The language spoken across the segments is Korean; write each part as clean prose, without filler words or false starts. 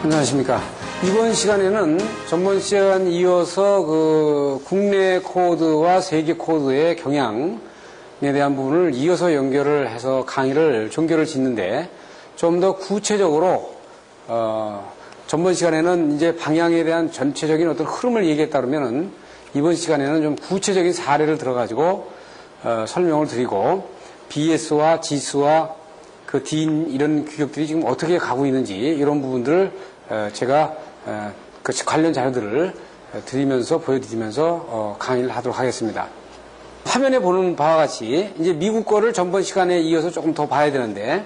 안녕하십니까. 이번 시간에는 전번 시간 이어서 국내 코드와 세계 코드의 경향에 대한 부분을 이어서 연결을 해서 강의를 종결을 짓는데 좀 더 구체적으로 전번 시간에는 이제 방향에 대한 전체적인 어떤 흐름을 얘기했다 그러면은 이번 시간에는 좀 구체적인 사례를 들어가지고 설명을 드리고 BS와 GS와 DIN 이런 규격들이 지금 어떻게 가고 있는지 이런 부분들을 제가 관련 자료들을 드리면서 보여드리면서 강의를 하도록 하겠습니다. 화면에 보는 바와 같이 이제 미국 거를 전번 시간에 이어서 조금 더 봐야 되는데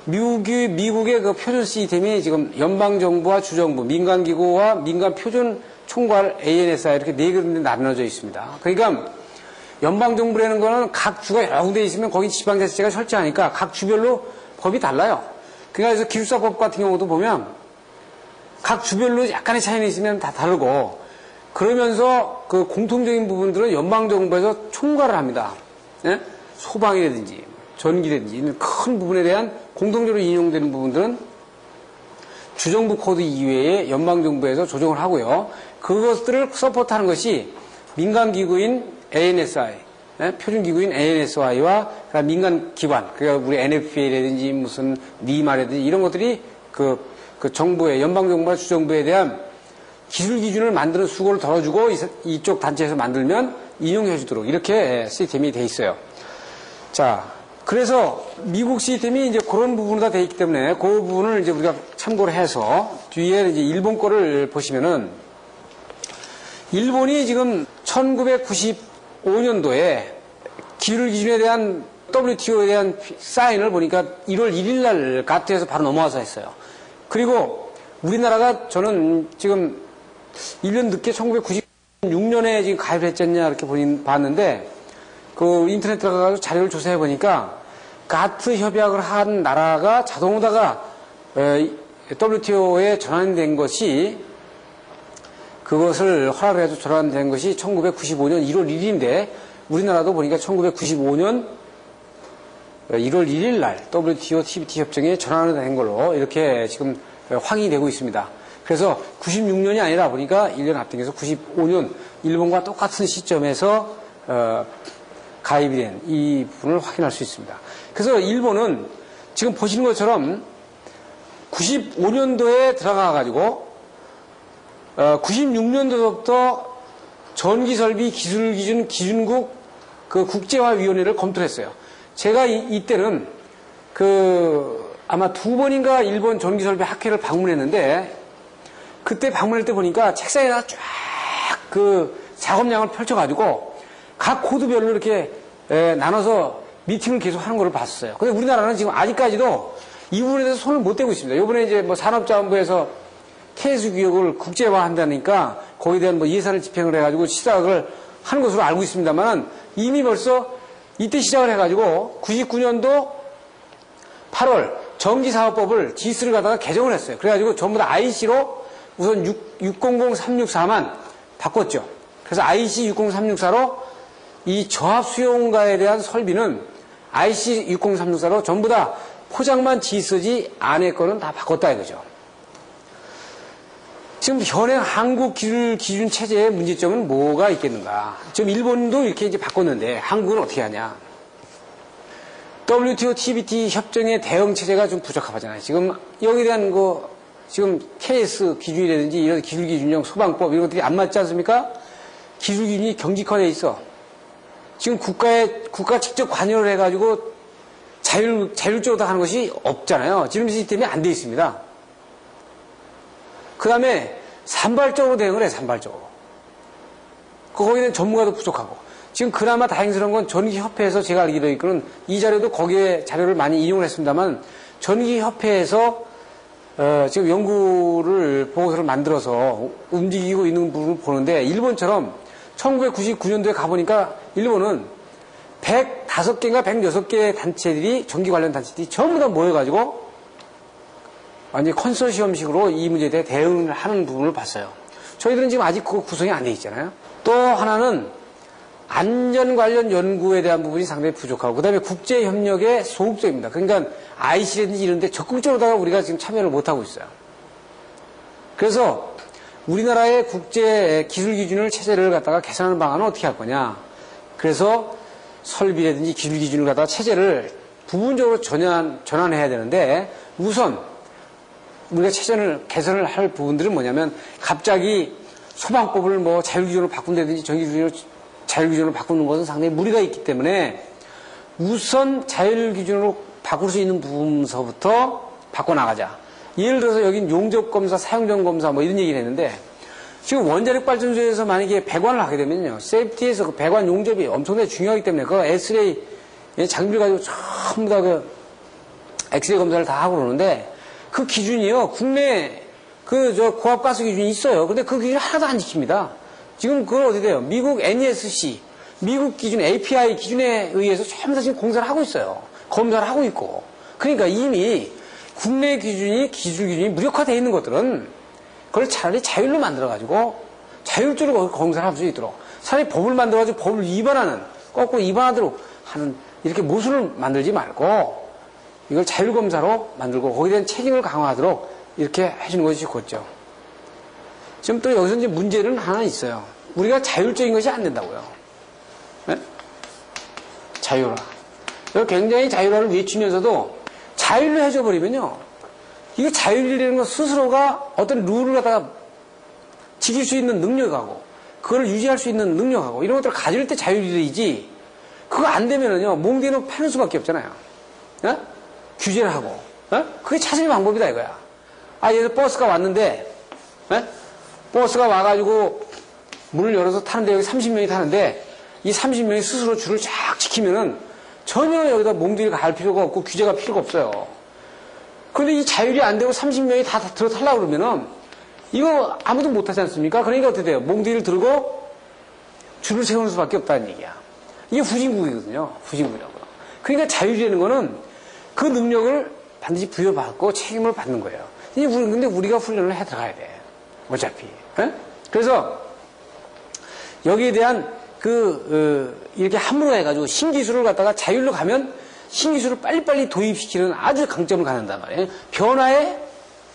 미국의 그 표준 시스템이 지금 연방정부와 주정부, 민간기구와 민간표준총괄 ANSI 이렇게 네 군데 나눠져 있습니다. 그러니까 연방정부라는 거는 각 주가 여러 군데 있으면 거기 지방자치제가 설치하니까 각 주별로 법이 달라요. 그러니까 기술사법 같은 경우도 보면 각 주별로 약간의 차이는 있으면 다 다르고 그러면서 그 공통적인 부분들은 연방정부에서 총괄을 합니다. 예? 소방이라든지 전기라든지 이런 큰 부분에 대한 공통적으로 인용되는 부분들은 주정부 코드 이외에 연방정부에서 조정을 하고요. 그것들을 서포트하는 것이 민간기구인 ANSI, 표준기구인 ANSI와 민간기관, 그러니까 우리 NFPA라든지 무슨 니마라든지 이런 것들이 그 정부의, 연방정부와 주정부에 대한 기술 기준을 만드는 수고를 덜어주고 이쪽 단체에서 만들면 인용해주도록 이렇게 시스템이 돼 있어요. 자, 그래서 미국 시스템이 이제 그런 부분으로 다 돼 있기 때문에 그 부분을 이제 우리가 참고를 해서 뒤에 이제 일본 거를 보시면은 일본이 지금 1995년도에 기술 기준에 대한 WTO에 대한 사인을 보니까 1월 1일 날 가트에서 바로 넘어와서 했어요. 그리고 우리나라가 저는 지금 1년 늦게 1996년에 지금 가입을 했잖냐 이렇게 봤는데 그 인터넷 들어가서 자료를 조사해 보니까 가트 협약을 한 나라가 자동으로다가 WTO에 전환된 것이 그것을 허락을 해서 전환된 것이 1995년 1월 1일인데 우리나라도 보니까 1995년 1월 1일 날 WTO TBT 협정에 전환이 된 걸로 이렇게 지금 확인이 되고 있습니다. 그래서 96년이 아니라 보니까 1년 앞당겨서 95년 일본과 똑같은 시점에서 가입이 된 이 부분을 확인할 수 있습니다. 그래서 일본은 지금 보시는 것처럼 95년도에 들어가가지고 96년도부터 전기설비 기술기준 기준국 그 국제화위원회를 검토를 했어요. 제가 이때는 아마 2번인가 일본 전기설비 학회를 방문했는데 그때 방문할 때 보니까 책상에다 쫙 작업량을 펼쳐가지고 각 코드별로 이렇게 나눠서 미팅을 계속 하는 걸 봤어요. 근데 우리나라는 지금 아직까지도 이 부분에 대해서 손을 못 대고 있습니다. 이번에 이제 산업자원부에서 KS 규격을 국제화한다니까 거기에 대한 예산을 집행을 해가지고 시작을 하는 것으로 알고 있습니다만 이미 벌써 이때 시작을 해가지고 99년도 8월 전기사업법을 GS를 갖다가 개정을 했어요. 그래가지고 전부 다 IC로 우선 600364만 바꿨죠. 그래서 IC 60364로 이 저압 수용가에 대한 설비는 IC 60364로 전부 다 포장만 GS지 안에 거는 다 바꿨다 이거죠. 지금 현행 한국 기준 체제의 문제점은 뭐가 있겠는가? 지금 일본도 이렇게 이제 바꿨는데 한국은 어떻게 하냐? WTO TBT 협정의 대응 체제가 좀 부적합하잖아요. 지금 여기에 대한 지금 KS 기준이라든지 이런 기술 기준형 소방법 이런 것들이 안 맞지 않습니까? 기술 기준이 경직화되어 있어. 지금 국가 직접 관여를 해가지고 자율적으로 하는 것이 없잖아요. 지금 시스템이 안 돼 있습니다. 그 다음에 산발적으로 대응을 해, 산발적으로. 거기는 전문가도 부족하고. 지금 그나마 다행스러운 건 전기협회에서 제가 알기로 있고는 이 자료도 거기에 자료를 많이 인용을 했습니다만 전기협회에서 지금 연구를, 보고서를 만들어서 움직이고 있는 부분을 보는데 일본처럼 1999년도에 가보니까 일본은 105개인가 106개 단체들이, 전기 관련 단체들이 전부 다 모여가지고 완전히 컨소시엄식으로 이 문제에 대해 대응을 하는 부분을 봤어요. 저희들은 지금 아직 그거 구성이 안 돼 있잖아요. 또 하나는 안전 관련 연구에 대한 부분이 상당히 부족하고, 그 다음에 국제협력의 소극적입니다. 그러니까 IC라든지 이런 데 적극적으로다가 우리가 지금 참여를 못하고 있어요. 그래서 우리나라의 국제 기술 기준을 체제를 갖다가 개선하는 방안은 어떻게 할 거냐. 그래서 설비라든지 기술 기준을 갖다가 체제를 부분적으로 전환해야 되는데 우선 우리가 개선을 할 부분들은 뭐냐면 갑자기 소방법을 뭐 자율기준으로 바꾼다든지 전기기준으로 자율기준으로 바꾸는 것은 상당히 무리가 있기 때문에 우선 자율기준으로 바꿀 수 있는 부분서부터 바꿔나가자. 예를 들어서 여긴 용접검사, 사용전검사 뭐 이런 얘기를 했는데 지금 원자력 발전소에서 만약에 배관을 하게 되면요. 세이프티에서 그 배관 용접이 엄청나게 중요하기 때문에 그 엑스레이 장비를 가지고 전부 다 그 엑스레이 검사를 다 하고 그러는데 그 기준이요. 국내 고압가스 기준이 있어요. 근데 그 기준 하나도 안 지킵니다. 지금 그걸 어떻게 돼요? 미국 NESC, 미국 기준 API 기준에 의해서 전부 다 지금 공사를 하고 있어요. 검사를 하고 있고. 그러니까 이미 국내 기준이, 기술 기준이 무력화되어 있는 것들은 그걸 차라리 자율로 만들어가지고 자율적으로 공사를 할 수 있도록 차라리 법을 만들어가지고 법을 위반하는, 거꾸로 위반하도록 하는 이렇게 모순을 만들지 말고 이걸 자율검사로 만들고 거기에 대한 책임을 강화하도록 이렇게 해주는 것이 좋겠죠. 지금 또 여기서 이제 문제는 하나 있어요. 우리가 자율적인 것이 안 된다고요. 네? 자율화. 굉장히 자율화를 외치면서도 자율로 해줘버리면요. 이게 자율이라는 것 스스로가 어떤 룰을 갖다가 지킬 수 있는 능력하고 그걸 유지할 수 있는 능력하고 이런 것들을 가질 때 자율이지 그거 안 되면은요. 몽디는 파는 수밖에 없잖아요. 네? 규제를 하고. 네? 그게 찾을 방법이다 이거야. 예를 들어 버스가 왔는데 네? 버스가 와가지고 문을 열어서 타는데 여기 30명이 타는데 이 30명이 스스로 줄을 쫙 지키면은 전혀 여기다 몽둥이를 갈 필요가 없고 규제가 필요가 없어요. 그런데 이 자율이 안 되고 30명이 다 들어 타려고 그러면은 이거 아무도 못 하지 않습니까? 그러니까 어떻게 돼요? 몽둥이를 들고 줄을 세우는 수밖에 없다는 얘기야. 이게 후진국이거든요. 후진국이라고. 그러니까 자율이라는 거는 그 능력을 반드시 부여받고 책임을 받는 거예요. 근데 우리가 훈련을 해 들어가야 돼. 어차피. 에? 그래서 여기에 대한 이렇게 함부로 해가지고 신기술을 갖다가 자율로 가면 신기술을 빨리빨리 도입시키는 아주 강점을 갖는단 말이에요. 변화에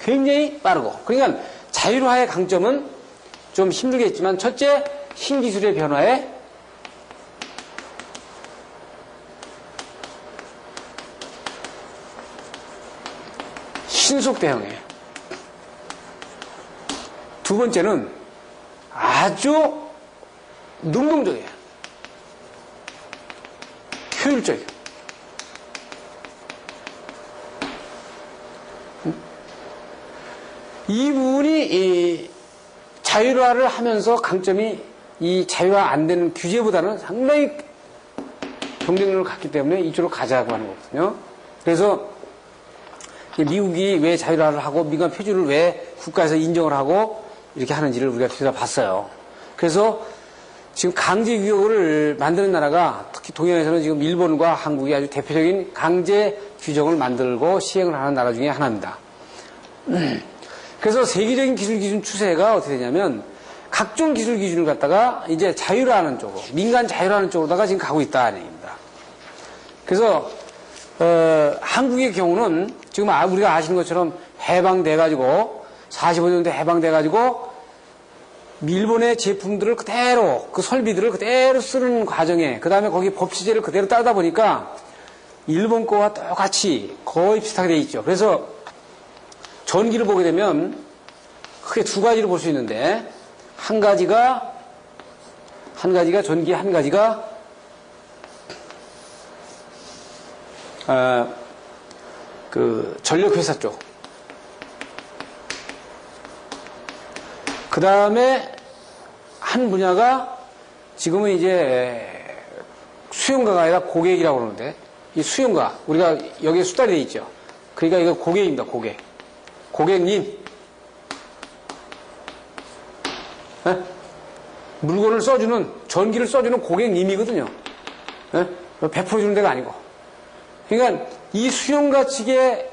굉장히 빠르고. 그러니까 자율화의 강점은 좀 힘들겠지만 첫째, 신기술의 변화에 신속 대응해. 두 번째는 아주 능동적이에요. 효율적이에요. 이 부분이 자율화를 하면서 강점이 이 자율화 안 되는 규제보다는 상당히 경쟁력을 갖기 때문에 이쪽으로 가자고 하는 거거든요. 그래서 미국이 왜 자율화를 하고 민간 표준을 왜 국가에서 인정을 하고 이렇게 하는지를 우리가 들여다봤어요. 그래서 지금 강제 규격을 만드는 나라가 특히 동양에서는 지금 일본과 한국이 아주 대표적인 강제 규정을 만들고 시행을 하는 나라 중에 하나입니다. 그래서 세계적인 기술 기준 추세가 어떻게 되냐면 각종 기술 기준을 갖다가 이제 자율화하는 쪽으로, 민간 자율화하는 쪽으로다가 지금 가고 있다는 얘기입니다. 그래서 한국의 경우는 지금 우리가 아시는 것처럼 해방돼가지고 45년대 해방돼가지고 일본의 제품들을 그대로 그 설비들을 그대로 쓰는 과정에 그 다음에 거기 법 체제를 그대로 따르다 보니까 일본 거와 똑같이 거의 비슷하게 돼 있죠. 그래서 전기를 보게 되면 크게 두 가지로 볼 수 있는데 한 가지가 전기, 한 가지가 그 전력회사 쪽. 그 다음에 한 분야가 지금은 이제 수용가가 아니라 고객이라고 그러는데 이 수용가, 우리가 여기에 수달이 돼 있죠. 그러니까 이거 고객입니다. 고객님. 네? 물건을 써주는, 전기를 써주는 고객님이거든요. 네? 100% 주는 데가 아니고. 그러니까 이 수용가 측의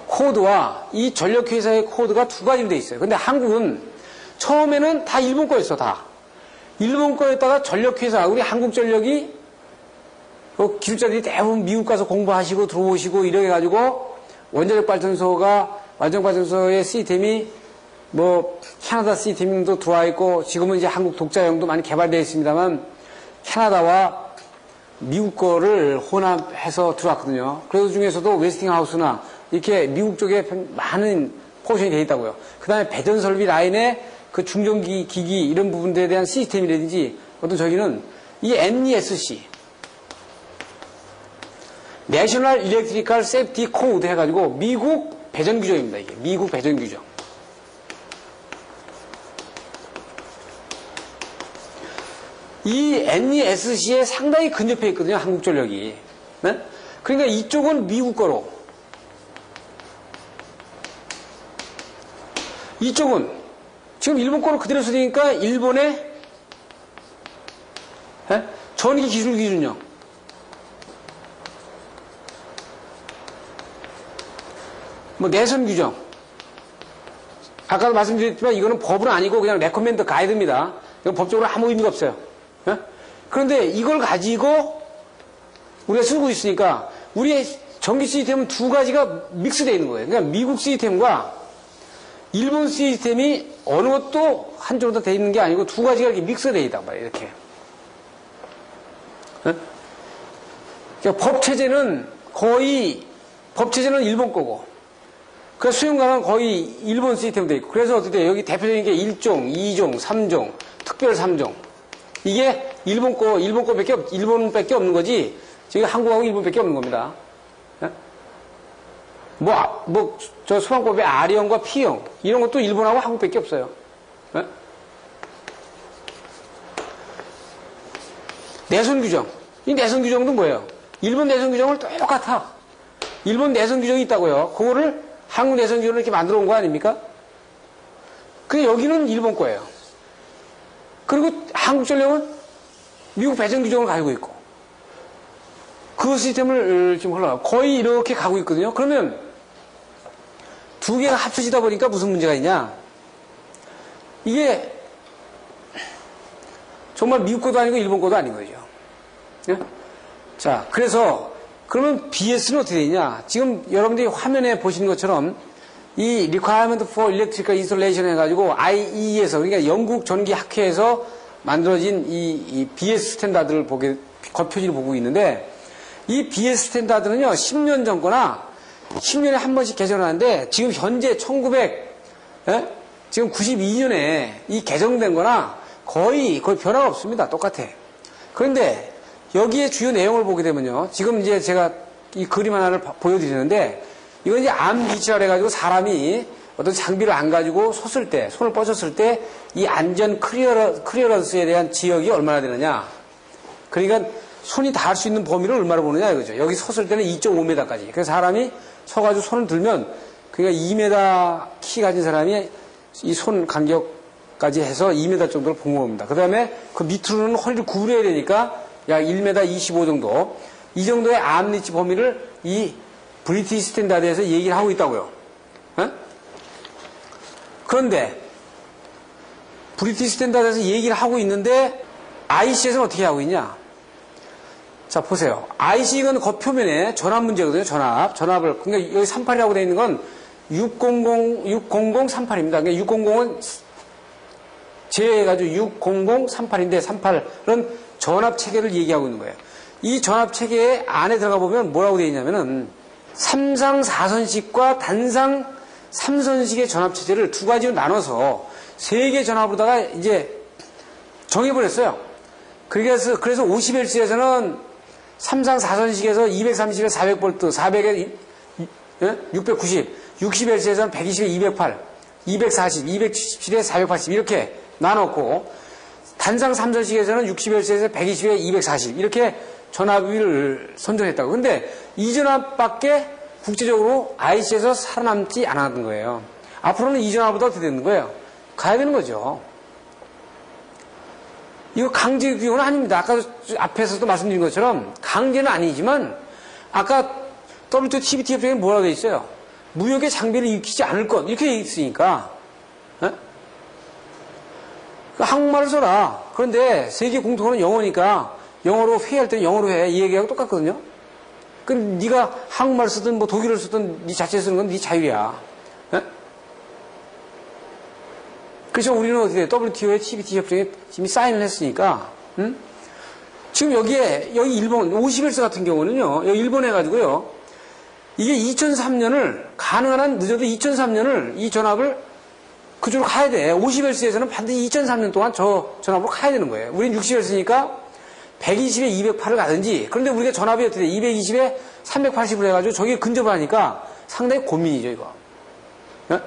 코드와 이 전력회사의 코드가 두 가지로 돼 있어요. 근데 한국은 처음에는 다 일본 거였어, 다. 일본 거였다가 전력회사, 우리 한국전력이 기술자들이 대부분 미국 가서 공부하시고 들어오시고 이래 가지고 원자력 발전소가 완전발전소의 시스템이 뭐 캐나다 시스템도 들어와 있고 지금은 이제 한국 독자형도 많이 개발되어 있습니다만 캐나다와 미국 거를 혼합해서 들어왔거든요. 그래서 중에서도 웨스팅하우스나 이렇게 미국 쪽에 많은 포션이 되어 있다고요. 그 다음에 배전 설비 라인에 그 중전기 기기 이런 부분들에 대한 시스템이라든지 어떤 저기는 이 NESC 내셔널 일렉트리컬 세프티 코드 해가지고 미국 배전 규정입니다. 이게 미국 배전 규정. 이 NESC에 상당히 근접해 있거든요. 한국전력이. 네? 그러니까 이쪽은 미국 거로 이쪽은 지금 일본 거로 그대로 쓰니까 일본의 네? 전기 기술 기준요. 뭐 내선 규정. 아까도 말씀드렸지만 이거는 법은 아니고 그냥 레코멘드 가이드입니다. 이건 법적으로 아무 의미가 없어요. 예? 그런데 이걸 가지고 우리가 쓰고 있으니까 우리의 전기 시스템은 두 가지가 믹스되어 있는 거예요. 그러니까 미국 시스템과 일본 시스템이 어느 것도 한쪽으로 다 되어 있는 게 아니고 두 가지가 이렇게 믹스되어 있단 말이에요. 이렇게. 예? 그러니까 법체제는 일본 거고 그 수용강은 거의 일본 시스템으로 되어 있고 그래서 어떻게 돼요? 여기 대표적인 게 1종, 2종, 3종, 특별 3종 이게 일본밖에 없는 거지 지금 한국하고 일본밖에 없는 겁니다. 예? 저 소방법의 R형과 P형 이런 것도 일본하고 한국밖에 없어요. 예? 내선 규정. 이 내선 규정도 뭐예요? 일본 내선 규정을 똑같아. 일본 내선 규정이 있다고요. 그거를 한국 내선 규정을 이렇게 만들어 온 거 아닙니까? 근데 여기는 일본 거예요. 그리고 한국전력은 미국 배전 규정을 가지고 있고 그 시스템을 지금 흘러가요. 거의 이렇게 가고 있거든요. 그러면 두 개가 합쳐지다 보니까 무슨 문제가 있냐? 이게 정말 미국 거도 아니고 일본 거도 아닌 거죠. 예? 자, 그래서 그러면 BS는 어떻게 되냐? 지금 여러분들이 화면에 보시는 것처럼 이 Requirement for Electrical Installation 해가지고 IE에서 그러니까 영국 전기학회에서 만들어진 이 BS 스탠다드를 겉표지를 보고 있는데 이 BS 스탠다드는요 10년 전 거나 10년에 한 번씩 개정하는데 지금 현재 지금 92년에 이 개정된 거나 거의 변화가 없습니다. 똑같아. 그런데 여기에 주요 내용을 보게 되면요 지금 이제 제가 이 그림 하나를 보여드리는데 이건 이제 암 리치라고 해가지고 사람이 어떤 장비를 안 가지고 손을 뻗었을 때 이 안전 클리어런스에 대한 지역이 얼마나 되느냐. 그러니까 손이 닿을 수 있는 범위를 얼마나 보느냐 이거죠. 여기 섰을 때는 2.5m까지. 그래서 사람이 서가지고 손을 들면 그러니까 2m 키 가진 사람이 이 손 간격까지 해서 2m 정도를 본 겁니다. 그 다음에 그 밑으로는 허리를 구부려야 되니까 약 1m 25 정도. 이 정도의 암 리치 범위를 이 브리티시 스탠다드에서 얘기를 하고 있다고요. 에? 그런데 브리티시 스탠다드에서 얘기를 하고 있는데 IC에서는 어떻게 하고 있냐? 자 보세요. IC 이건 겉표면에 전압 문제거든요. 전압을 그러니까 여기 38이라고 되어 있는 건 60038입니다. 그러니까 600은 제해가지고 60038인데 38은 전압 체계를 얘기하고 있는 거예요. 이 전압 체계 안에 들어가 보면 뭐라고 되어 있냐면은 3상 4선식과 단상 3선식의 전압 체제를 두 가지로 나눠서 세 개 전압으로다가 이제 정해버렸어요. 그래서 50Hz에서는 3상 4선식에서 230에 400V, 400에 690, 60Hz에서는 120에 208, 240, 277에 480 이렇게 나눴고 단상 3선식에서는 60Hz에서 120에 240 이렇게 전압을 선정했다고. 근데 이 전압밖에 국제적으로 IC에서 살아남지 않았던 거예요. 앞으로는 이 전압보다 어떻게 되는 거예요? 가야 되는 거죠. 이거 강제 규정은 아닙니다. 아까 앞에서도 말씀드린 것처럼 강제는 아니지만 아까 WTO TBT 협정에 뭐라고 되어 있어요? 무역의 장비를 익히지 않을 것 이렇게 되어 있으니까 한국말을 써라. 그런데 세계 공통어는 영어니까 영어로 회의할 때는 영어로 해. 이 얘기하고 똑같거든요. 그럼 네가 한국말을 쓰든 뭐 독일어를 쓰든 네 자체 쓰는 건 네 자유야. 예? 그래서 우리는 어떻게 WTO의 TBT 협정에 이미 사인을 했으니까, 지금 여기 일본, 51세 같은 경우는요, 여기 일본 해가지고요, 이게 2003년을, 가능한 한 늦어도 2003년을 이 전압을 그쪽으로 가야 돼. 51세에서는 반드시 2003년 동안 저 전압으로 가야 되는 거예요. 우린 60세니까 120에 208을 가든지, 그런데 우리가 전압이 어떻게 돼? 220에 380을 해가지고 저기에 근접을 하니까 상당히 고민이죠, 이거. 네?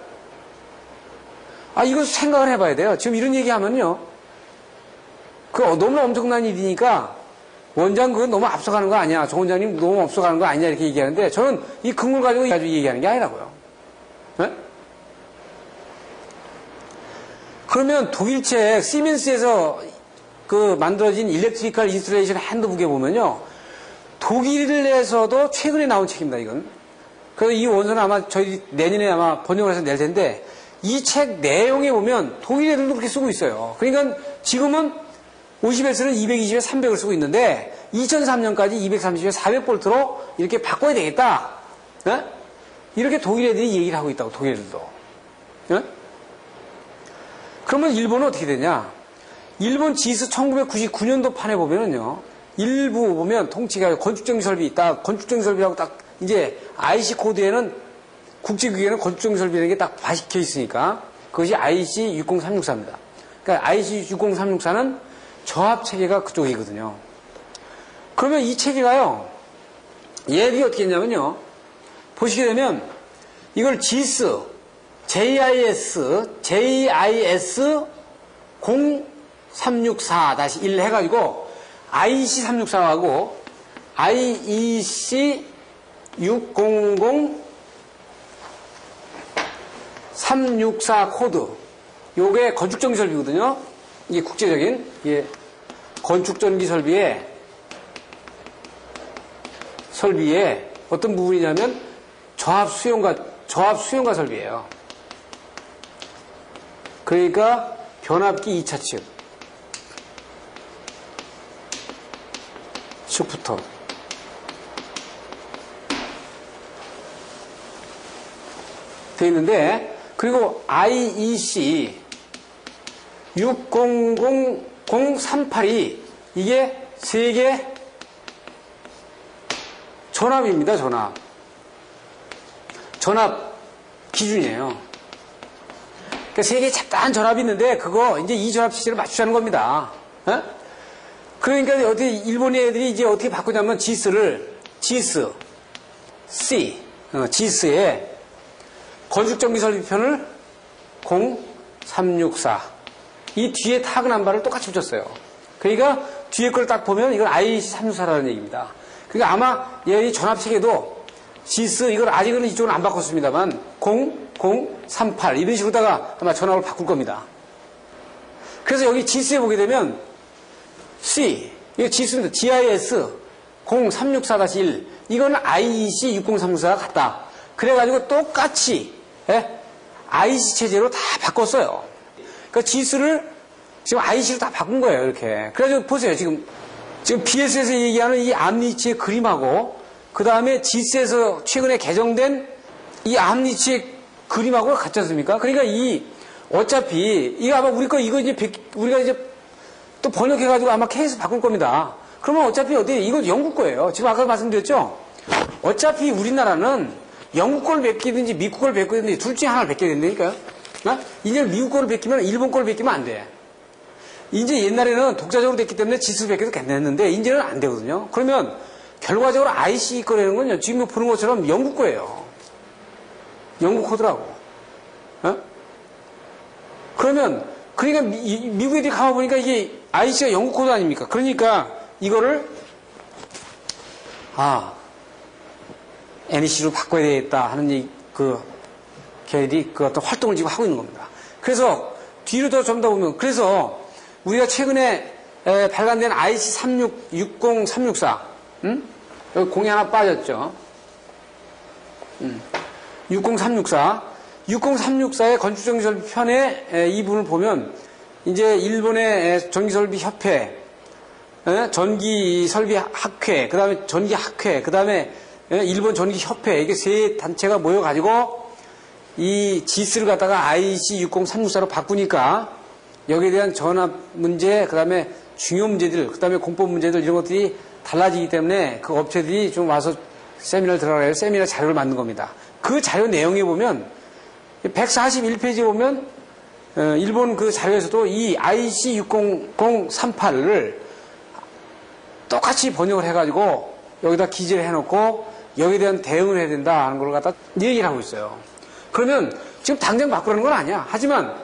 이거 생각을 해봐야 돼요. 지금 이런 얘기 하면요. 너무 엄청난 일이니까 원장 그건 너무 앞서가는 거 아니야. 정 원장님 너무 앞서가는 거 아니냐. 이렇게 얘기하는데 저는 이 근거를 가지고 얘기하는 게 아니라고요. 네? 그러면 독일책 시멘스에서 만들어진 일렉트리컬 인스톨레이션 핸드북에 보면요. 독일에서도 최근에 나온 책입니다, 이건. 그래서 이 원서는 아마 저희 내년에 아마 번역을 해서 낼 텐데 이 책 내용에 보면 독일 애들도 그렇게 쓰고 있어요. 그러니까 지금은 50Hz는 220에 300을 쓰고 있는데 2003년까지 230에 400볼트로 이렇게 바꿔야 되겠다. 네? 이렇게 독일 애들이 얘기를 하고 있다고, 독일 애들도. 네? 그러면 일본은 어떻게 되냐? 일본 지스 1999년도 판에 보면은요, 일부 보면 통치가 건축정비 설비 있다. 건축정비 설비라고 딱 이제 IC 코드에는 국제규격에는 건축정비 설비라는 게 딱 박혀 있으니까 그것이 IC 60364입니다. 그러니까 IC 60364는 저압 체계가 그쪽이거든요. 그러면 이 체계가요, 얘들이 어떻게 했냐면요, 보시게 되면 이걸 GIS, JIS 0364-1 해가지고 IEC 364하고 IEC 364 코드, 요게 건축전기 설비거든요. 이게 국제적인, 이게 건축전기 설비에 어떤 부분이냐면 저압 수용가 설비예요. 그러니까 변압기 2차 측부터 돼 있는데, 그리고 IEC 600038이 이게 세계 전압입니다. 전압 기준이에요. 그러니까 세계에 잡다한 전압이 있는데 그거 이제 이 전압 체제를 맞추자는 겁니다. 어? 그러니까 어떻게 일본 애들이 이제 어떻게 바꾸냐면 GIS에 건축전기 설비편을 0364 이 뒤에 타그난 바를 똑같이 붙였어요. 그러니까 뒤에 걸 딱 보면 이건 IEC 364라는 얘기입니다. 그러니까 아마 얘 전압 체계도 GIS 이걸 아직은 이쪽은 안 바꿨습니다만 0038 이런 식으로다가 아마 전압을 바꿀 겁니다. 그래서 여기 GIS에 보게 되면 이거 GIS입니다. GIS 0364-1 이거는 IEC 6034가 같다. 그래가지고 똑같이 IC 체제로 다 바꿨어요. 그러니까 GIS를 지금 IC로 다 바꾼 거예요. 이렇게. 그래가지고 보세요. 지금 BS에서 얘기하는 이 암리치의 그림하고 그 다음에 GIS에서 최근에 개정된 이 암리치의 그림하고 같지 않습니까? 그러니까 어차피 이거 아마 이거 이제 우리가 이제 또 번역해가지고 아마 케이스 바꿀 겁니다. 그러면 어차피 이거 영국 거예요. 지금 아까 말씀드렸죠? 어차피 우리나라는 영국 걸 베끼든지 미국 걸 베끼든지 둘 중에 하나를 베껴야 된다니까요. 이제 미국 거를 베끼면 일본 거를 베끼면 안 돼. 이제 옛날에는 독자적으로 됐기 때문에 지수를 베껴도 괜찮았는데 이제는 안 되거든요. 그러면 결과적으로 IC 거라는 건요, 지금 보는 것처럼 영국 거예요. 영국 코드라고. 그러니까 미국 애들이 가만보니까 이게 IC가 영국 코드 아닙니까? 그러니까 이거를 NEC로 바꿔야 되겠다 하는 걔들이 어떤 활동을 지금 하고 있는 겁니다. 그래서 뒤로 좀 더 보면, 그래서 우리가 최근에 발간된 IC 60364 여기 공이 하나 빠졌죠. 60364의 건축전기설비 편에 이 부분을 보면 이제 일본의 전기설비협회, 전기설비학회, 그 다음에 전기학회, 그 다음에 일본 전기협회, 이게 세 단체가 모여가지고 이 지스를 갖다가 IC60364로 바꾸니까 여기에 대한 전압 문제, 그 다음에 중요 문제들, 그 다음에 공법 문제들 이런 것들이 달라지기 때문에 그 업체들이 좀 와서 세미나를 들어가야 세미나 자료를 만든 겁니다. 그 자료 내용에 보면 141페이지에 보면 일본 그 자료에서도 이 IC60038을 똑같이 번역을 해가지고 여기다 기재를 해놓고 여기에 대한 대응을 해야 된다 하는 걸 갖다 얘기를 하고 있어요. 그러면 지금 당장 바꾸라는 건 아니야. 하지만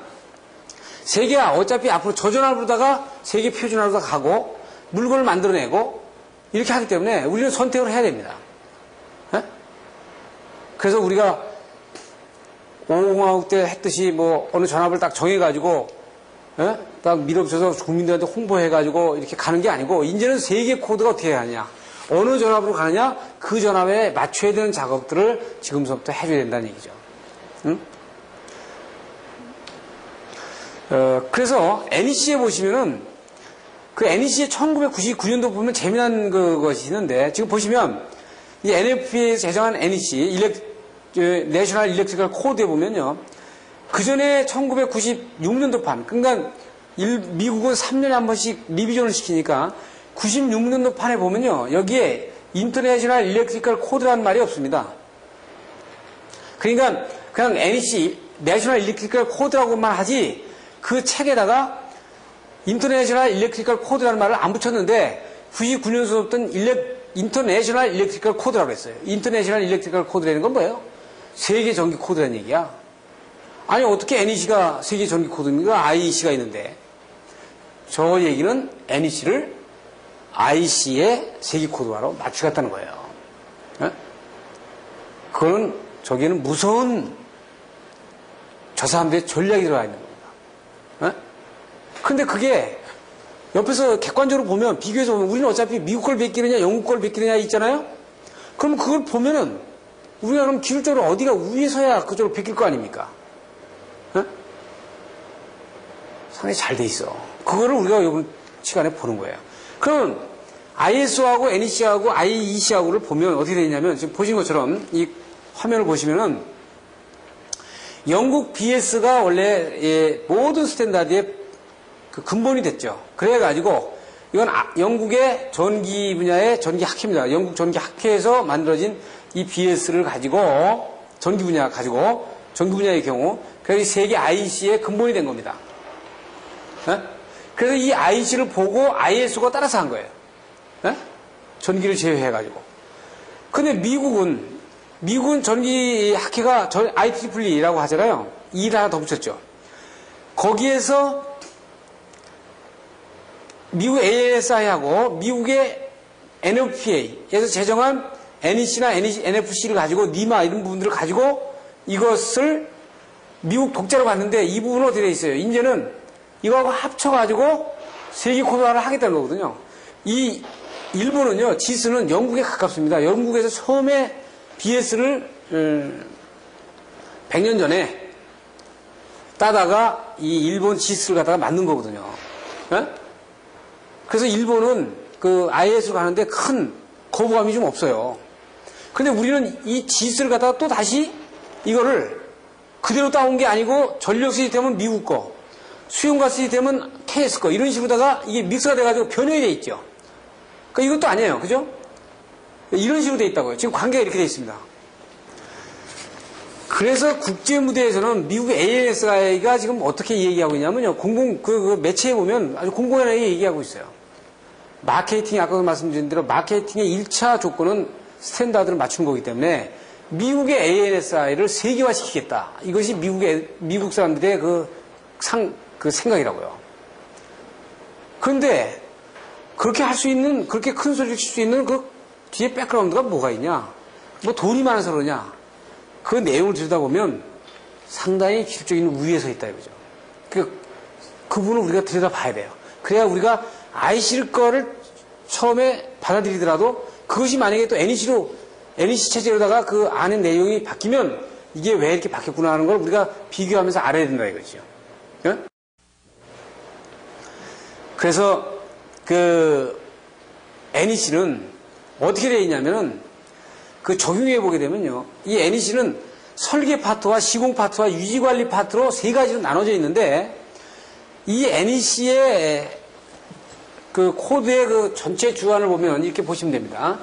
세계가 어차피 앞으로 저전압으로다가 세계 표준화로 가고 물건을 만들어내고 이렇게 하기 때문에 우리는 선택을 해야 됩니다. 에? 그래서 우리가 5공화국 때 했듯이 뭐 어느 전압을 딱 정해가지고 에? 딱 밀어붙여서 국민들한테 홍보해가지고 이렇게 가는 게 아니고 이제는 세계 코드가 어떻게 하느냐, 어느 전압으로 가느냐, 그 전압에 맞춰야 되는 작업들을 지금부터 해줘야 된다는 얘기죠. 응? 그래서 NEC에 보시면은 그 NEC의 1999년도 보면 재미난 그것이 있는데 지금 보시면 이 NFPA에서 제정한 NEC 내셔널 일렉트리컬 코드에 보면요, 그 전에 1996년도판, 그러니까 미국은 3년에 한 번씩 리비전을 시키니까 96년도 판에 보면요, 여기에 인터내셔널 일렉트리컬 코드라는 말이 없습니다. 그러니까 그냥 NEC 내셔널 일렉트리컬 코드라고만 하지 그 책에다가 인터내셔널 일렉트리컬 코드라는 말을 안 붙였는데 99년 수업던 인터내셔널 일렉트리컬 코드라고 했어요. 인터내셔널 일렉트리컬 코드라는 건 뭐예요? 세계 전기 코드라는 얘기야. 아니 어떻게 NEC가 세계 전기 코드입니까? IEC가 있는데. 저 얘기는 NEC를 IC의 세계 코드화로 맞추겠다는 거예요. 에? 그거는 저기에는 무서운 저 사람들의 전략이 들어가 있는 겁니다. 근데 그게 옆에서 객관적으로 보면, 비교해서 보면 우리는 어차피 미국 걸 베끼느냐 영국 걸 베끼느냐 있잖아요. 그럼 그걸 보면은 우리가 그럼 기술적으로 어디가 위에서야 그쪽으로 베낄 거 아닙니까? 상당히 잘 돼 있어. 그거를 우리가 이번 시간에 보는 거예요. 그럼 ISO하고 NEC하고 IEC하고를 보면 어떻게 되냐면, 지금 보신 것처럼 이 화면을 보시면은 영국 BS가 원래 모든 스탠다드의 그 근본이 됐죠. 그래가지고 이건 영국의 전기 분야의 전기 학회입니다. 영국 전기 학회에서 만들어진 이 BS를 가지고 전기 분야 가지고 전기 분야의 경우 그래서 세계 IC의 근본이 된 겁니다. 그래서 이 IC를 보고 ISO가 따라서 한 거예요. 전기를 제외해가지고. 근데 미국은 전기 학회가 IEEE라고 하잖아요. 2를 하나 더 붙였죠. 거기에서 미국 ANSI하고 미국의 NFPA에서 제정한 NEC나 NFC를 가지고 니마 이런 부분들을 가지고 이것을 미국 독자로 갔는데 이 부분은 어떻게 되어 있어요? 이제는 이거하고 합쳐가지고 세계 코드화를 하겠다는 거거든요. 이 일본은요, 지스는 영국에 가깝습니다. 영국에서 처음에 BS를 100년 전에 따다가 이 일본 지스를 갖다가 만든 거거든요. 그래서 일본은 그 IS로 가는데 큰 거부감이 좀 없어요. 근데 우리는 이 지스를 갖다가 또 다시 이거를 그대로 따온 게 아니고 전력 시스템은 미국 거, 수용과 시스템은 KS 거, 이런 식으로다가 이게 믹스가 돼가지고 변형이 돼 있죠. 그러니까 이것도 아니에요. 그죠? 이런 식으로 돼 있다고요. 지금 관계가 이렇게 돼 있습니다. 그래서 국제 무대에서는 미국 ANSI가 지금 어떻게 얘기하고 있냐면요. 그 매체에 보면 아주 공공연하게 얘기하고 있어요. 마케팅, 아까도 말씀드린 대로 마케팅의 1차 조건은 스탠다드를 맞추는 거기 때문에 미국의 ANSI를 세계화시키겠다. 이것이 미국 사람들의 그 생각이라고요. 그런데 그렇게 할 수 있는, 그렇게 큰 소리를 칠 수 있는 그 뒤에 백그라운드가 뭐가 있냐? 뭐 돈이 많아서 그러냐? 그 내용을 들여다보면 상당히 기술적인 우위에 서 있다 이거죠. 그 부분을 우리가 들여다봐야 돼요. 그래야 우리가 IC 거를 처음에 받아들이더라도 그것이 만약에 또 NEC 체제로다가 그 안에 내용이 바뀌면 이게 왜 이렇게 바뀌었구나 하는 걸 우리가 비교하면서 알아야 된다 이거죠. 예? 그래서 그 NEC는 어떻게 되어 있냐면은 그 적용해 보게 되면요. 이 NEC는 설계 파트와 시공 파트와 유지관리 파트로 세 가지로 나눠져 있는데 이 NEC의 그 코드의 그 전체 주안을 보면 이렇게 보시면 됩니다.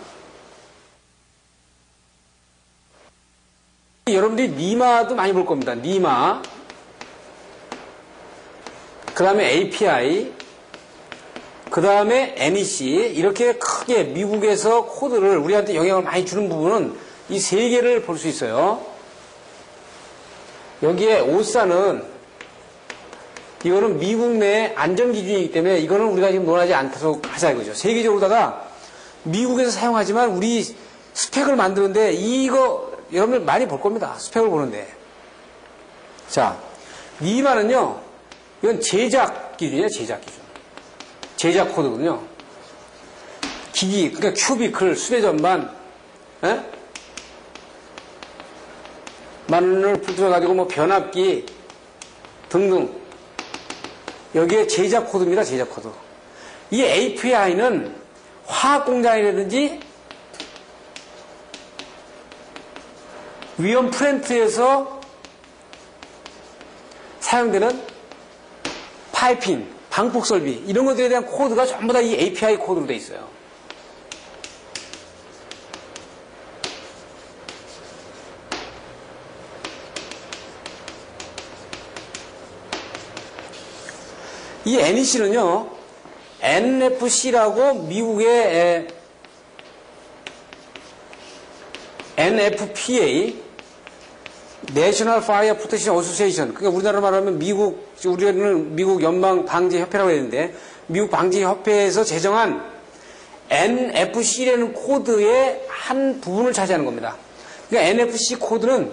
여러분들이 니마도 많이 볼 겁니다. 니마, 그 다음에 API, 그 다음에 NEC, 이렇게 크게 미국에서 코드를 우리한테 영향을 많이 주는 부분은 이 세 개를 볼 수 있어요. 여기에 오사는 이거는 미국 내 안전기준이기 때문에 이거는 우리가 지금 논하지 않도록 하자 이거죠. 세계적으로다가 미국에서 사용하지만 우리 스펙을 만드는데 이거 여러분들 많이 볼 겁니다. 스펙을 보는데. 자, 니마는요, 이건 제작 기준이에요. 제작 기준. 제작 코드거든요. 기기, 그러니까 큐비클, 수배 전반, 마늘을 풀들어가지고 뭐 변압기 등등. 여기에 제작 코드입니다. 제작 코드. 이 API는 화학 공장이라든지 위험 플랜트에서 사용되는 파이핑, 방폭 설비 이런 것들에 대한 코드가 전부 다 이 API 코드로 되어 있어요. 이 NEC는요, NFC라고 미국의 NFPA, National Fire Protection Association, 그러니까 우리나라로 말하면 우리는 미국 연방방재협회라고 했는데, 미국 방재협회에서 제정한 NFC라는 코드의 한 부분을 차지하는 겁니다. 그러니까 NFC 코드는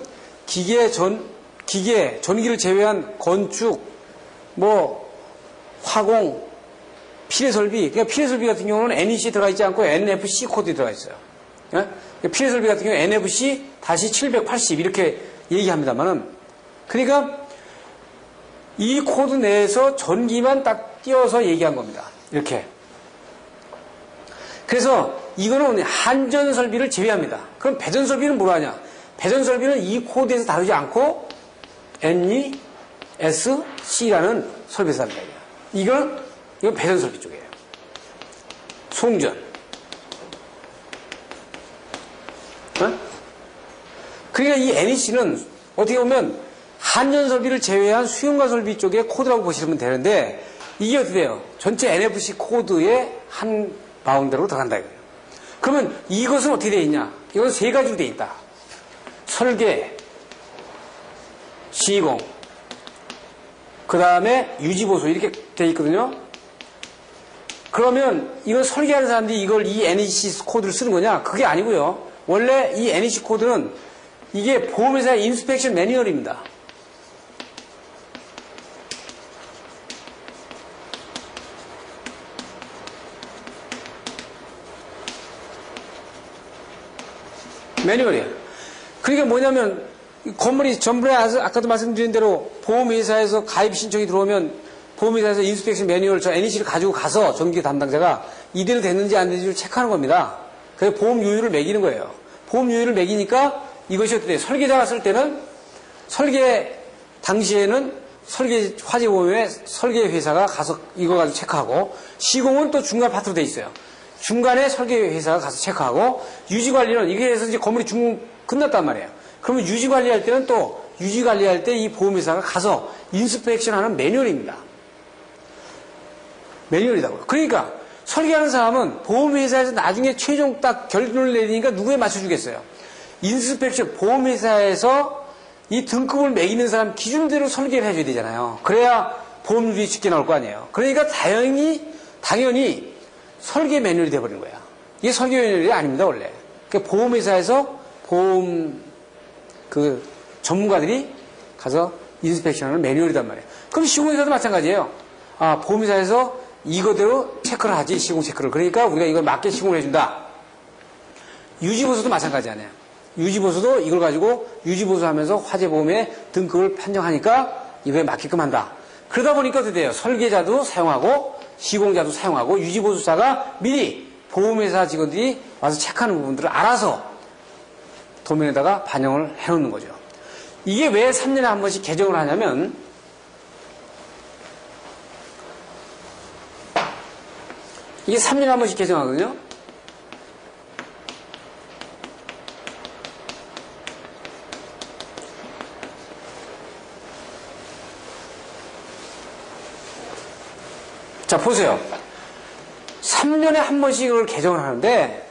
전기를 제외한 건축, 화공, 피뢰설비, 그러니까 피뢰설비 같은 경우는 NEC에 들어가 있지 않고 NFC 코드에 들어가 있어요. 피뢰설비 같은 경우 NFC-780 이렇게 얘기합니다만은, 그러니까 이 코드 내에서 전기만 딱 띄워서 얘기한 겁니다. 이렇게. 그래서 이거는 한전설비를 제외합니다. 그럼 배전설비는 뭐로 하냐? 배전설비는 이 코드에서 다루지 않고 NESC라는 설비에서 다룬다. 이건 배전설비 쪽이에요. 송전. 그러니까 이 NEC는 어떻게 보면 한전설비를 제외한 수용가 설비 쪽의 코드라고 보시면 되는데 이게 어떻게 돼요? 전체 NFC 코드의 한 바운드로 들어간다 이거예요. 그러면 이것은 어떻게 되어 있냐? 이건 세 가지로 되어 있다. 설계, 시공, 그 다음에 유지보수 이렇게 되어 있거든요. 그러면 이걸 설계하는 사람들이 이걸 이 NEC 코드를 쓰는 거냐? 그게 아니고요. 원래 이 NEC 코드는 이게 보험회사의 인스펙션 매뉴얼입니다. 매뉴얼이에요. 그러니까 뭐냐면 건물이 전부에 아까도 말씀드린 대로 보험회사에서 가입 신청이 들어오면 보험회사에서 인스펙션 매뉴얼 저 NEC를 가지고 가서 전기 담당자가 이대로 됐는지 안 됐는지를 체크하는 겁니다. 그래서 보험 요율을 매기는 거예요. 보험 요율을 매기니까 이것이 어떻게 돼요? 설계자가 쓸 때는 설계 당시에는 설계 화재보험에 설계 회사가 가서 이거 가지고 체크하고 시공은 또 중간 파트로 돼 있어요. 중간에 설계 회사가 가서 체크하고 유지 관리는 이게 해서 이제 건물이 끝났단 말이에요. 그러면 유지 관리할 때는 또 유지 관리할 때 이 보험회사가 가서 인스펙션하는 매뉴얼입니다. 매뉴얼이다고요. 그러니까 설계하는 사람은 보험회사에서 나중에 최종 딱 결론을 내리니까 누구에 맞춰주겠어요? 인스펙션 보험회사에서 이 등급을 매기는 사람 기준대로 설계를 해줘야 되잖아요. 그래야 보험료이 쉽게 나올 거 아니에요. 그러니까 당연히 설계 매뉴얼이 돼버리는 거야. 이게 설계 매뉴얼이 아닙니다 원래. 그러니까 보험회사에서 보험 전문가들이 가서 인스펙션하는 매뉴얼이단 말이에요. 그럼 시공회사도 마찬가지예요. 보험회사에서 이거대로 체크를 하지, 시공 체크를. 그러니까 우리가 이걸 맞게 시공을 해준다. 유지보수도 마찬가지 아니에요. 유지보수도 이걸 가지고 유지보수하면서 화재보험의 등급을 판정하니까 이거에 맞게끔 한다. 그러다 보니까 어떻게 돼요? 설계자도 사용하고 시공자도 사용하고 유지보수사가 미리 보험회사 직원들이 와서 체크하는 부분들을 알아서 도면에다가 반영을 해놓는 거죠. 이게 왜 3년에 한 번씩 개정을 하냐면, 이게 3년에 한 번씩 개정하거든요. 자, 보세요. 3년에 한 번씩 이걸 개정을 하는데,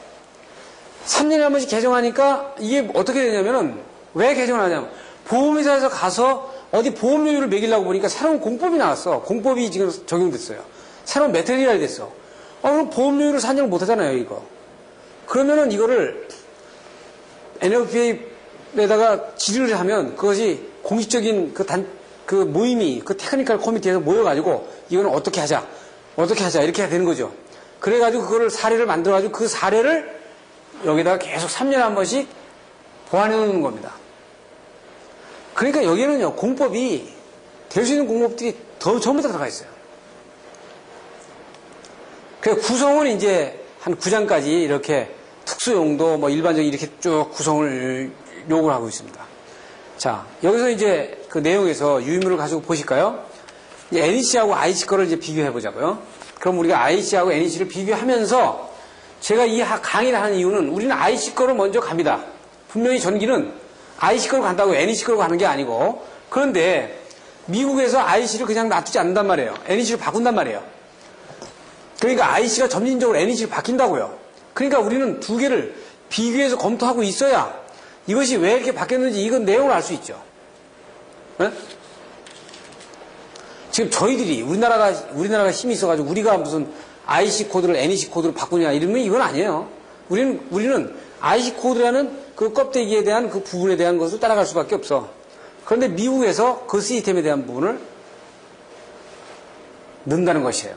3년에 한 번씩 개정하니까 이게 어떻게 되냐면은, 왜 개정을 하냐면, 보험회사에서 가서 어디 보험료율을 매기려고 보니까 새로운 공법이 나왔어. 공법이 지금 적용됐어요. 새로운 메테리얼이 됐어. 그럼 보험료율을 산정을 못 하잖아요, 이거. 그러면은 이거를 NFPA에다가 질의를 하면 그것이 공식적인 그 모임이, 그 테크니컬 커미티에서 모여가지고 이거는 어떻게 하자, 이렇게 해야 되는 거죠. 그래가지고 그거를 사례를 만들어가지고 그 사례를 여기다가 계속 3년에 한 번씩 보완해 놓는 겁니다. 그러니까 여기는요, 공법이, 될 수 있는 공법들이 전부 다 들어가 있어요. 그 구성은 이제 한 9장까지 이렇게 특수용도 뭐 일반적인 이렇게 쭉 구성을 요구를 하고 있습니다. 자, 여기서 이제 그 내용에서 유의문을 가지고 보실까요? 이제 NEC하고 IC 거를 이제 비교해 보자고요. 그럼 우리가 IC하고 NEC를 비교하면서 제가 이 강의를 하는 이유는 우리는 IC 거를 먼저 갑니다. 분명히 전기는 IC 거로 간다고 NEC 거로 가는 게 아니고, 그런데 미국에서 IC를 그냥 놔두지 않는단 말이에요. NEC를 바꾼단 말이에요. 그러니까 IC가 점진적으로 NEC를 바뀐다고요. 그러니까 우리는 두 개를 비교해서 검토하고 있어야 이것이 왜 이렇게 바뀌었는지 이건 내용을 알 수 있죠. 네? 지금 저희들이 우리나라가 힘이 있어가지고 우리가 무슨 IC 코드를 NEC 코드로 바꾸냐 이러면 이건 아니에요. 우리는 IC 코드라는 그 껍데기에 대한 그 부분에 대한 것을 따라갈 수밖에 없어. 그런데 미국에서 그 시스템에 대한 부분을 넣는다는 것이에요.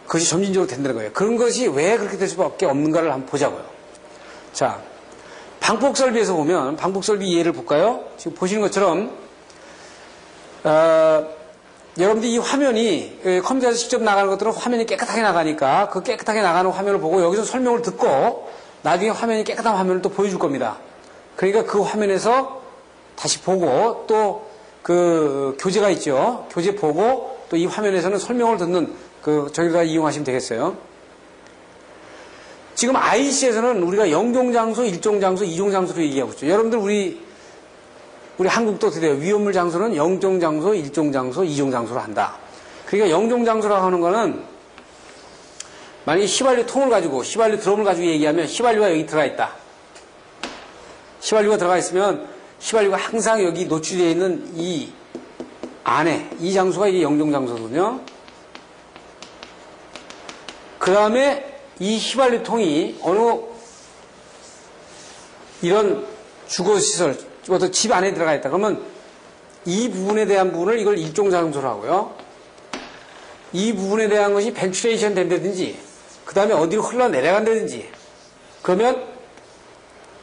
그것이 점진적으로 된다는 거예요. 그런 것이 왜 그렇게 될 수밖에 없는가를 한번 보자고요. 자, 방폭 설비에서 보면 방폭 설비 예를 볼까요? 지금 보시는 것처럼 여러분들 이 화면이 컴퓨터에서 직접 나가는 것들은 화면이 깨끗하게 나가니까 그 깨끗하게 나가는 화면을 보고 여기서 설명을 듣고 나중에 화면이 깨끗한 화면을 또 보여줄 겁니다. 그러니까 그 화면에서 다시 보고 또 그 교재가 있죠. 교재 보고 또 이 화면에서는 설명을 듣는 저기다 이용하시면 되겠어요. 지금 IC에서는 우리가 0종 장소, 1종 장소, 2종 장소로 얘기하고 있죠. 여러분들 우리 한국도 어떻게 돼요? 위험물 장소는 0종 장소, 1종 장소, 2종 장소로 한다. 그러니까 0종 장소라고 하는 거는 만약에 휘발유 통을 가지고, 휘발유 드럼을 가지고 얘기하면 휘발유가 여기 들어가 있다. 휘발유가 들어가 있으면 휘발유가 항상 여기 노출되어 있는 이 안에, 이 장소가 이게 0종 장소거든요. 그 다음에 이 휘발유 통이 어느 이런 주거시설, 어떤 집 안에 들어가 있다. 그러면 이 부분에 대한 부분을 이걸 1종 장소로 하고요. 이 부분에 대한 것이 벤츄레이션 된다든지, 그 다음에 어디로 흘러내려간다든지, 그러면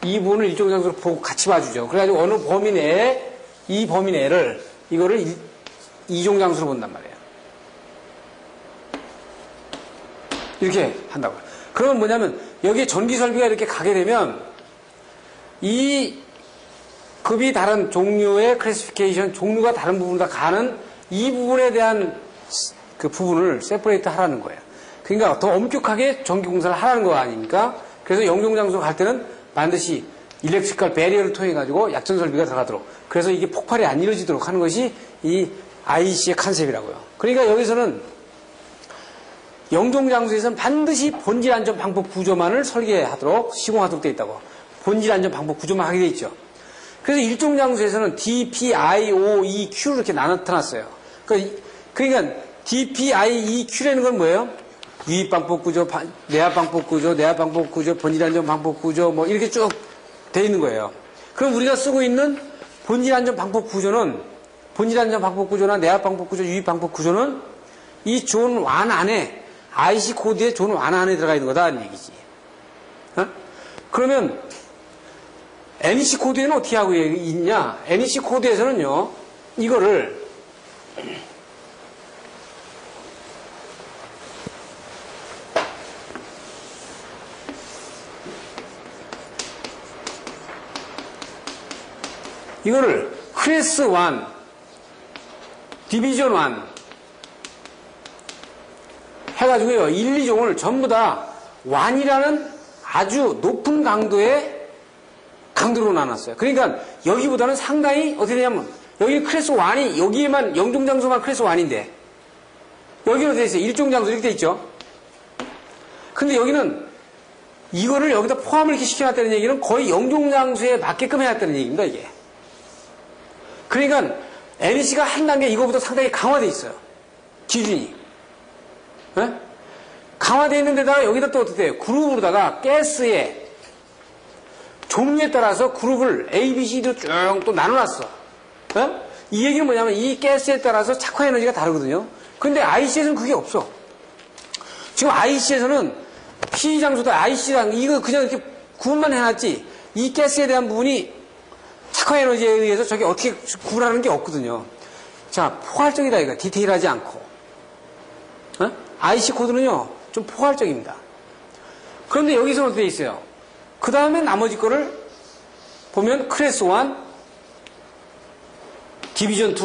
이 부분을 1종 장소로 보고 같이 봐주죠. 그래가지고 어느 범위 내에, 이 범위 내를, 이거를 2종 장소로 본단 말이에요. 이렇게 한다고요. 그러면 뭐냐면, 여기에 전기 설비가 이렇게 가게 되면, 이 급이 다른 종류의 클래시피케이션, 종류가 다른 부분 다 가는 이 부분에 대한 그 부분을 세퍼레이트 하라는 거예요. 그러니까 더 엄격하게 전기 공사를 하라는 거 아닙니까? 그래서 영종 장소 갈 때는 반드시 일렉트리컬 배리어를 통해 가지고 약전 설비가 들어가도록, 그래서 이게 폭발이 안 이루어지도록 하는 것이 이 IC의 컨셉이라고요. 그러니까 여기서는 영종 장소에서는 반드시 본질 안전 방법 구조만을 설계하도록, 시공하도록 되어 있다고. 본질 안전 방법 구조만 하게 되어 있죠. 그래서 일종 장소에서는 DPIOEQ로 이렇게 나타났어요. 그러니까 DPIEQ라는 건 뭐예요? 유입 방법 구조, 내압 방법 구조, 내압 방법 구조, 본질 안전 방법 구조, 뭐 이렇게 쭉 돼 있는 거예요. 그럼 우리가 쓰고 있는 본질 안전 방법 구조는, 본질 안전 방법 구조나 내압 방법 구조, 유입 방법 구조는 이 존 완 안에, IC 코드의 존 완 안에 들어가 있는 거다라는 얘기지. 그러면 NEC 코드에는 어떻게 하고 있냐? NEC 코드에서는요, 이거를 클래스 1, 디비전 1 해가지고요, 1, 2종을 전부 다 1이라는 아주 높은 강도로 나눴어요. 그러니까 여기보다는 상당히 어떻게 되냐면, 여기 클래스 1이 여기에만 영종장소만 클래스 1인데 여기로 되어 있어요. 1종장소 이렇게 되어 있죠. 근데 여기는 이거를 여기다 포함을 이렇게 시켜놨다는 얘기는 거의 영종장소에 맞게끔 해놨다는 얘기입니다, 이게. 그러니까 NEC가 한 단계 이거보다 상당히 강화되어 있어요. 기준이. 네? 강화되어 있는 데다가 여기다 또 어떻게 돼요? 그룹으로다가 가스의 종류에 따라서 그룹을 A, B, C로 쭉 또 나눠놨어. 네? 이 얘기는 뭐냐면 이 가스에 따라서 착화 에너지가 다르거든요. 근데 IC에서는 그게 없어. 지금 IC에서는 P 장소다 IC랑 이거 그냥 이렇게 구분만 해놨지 이 가스에 대한 부분이 착화 에너지에 의해서 저게 어떻게 구분하는 게 없거든요. 자, 포괄적이다 이거. 디테일하지 않고. 어? IC 코드는요 좀 포괄적입니다. 그런데 여기서는 어떻게 돼 있어요? 그 다음에 나머지 거를 보면 클래스 1, 디비전 2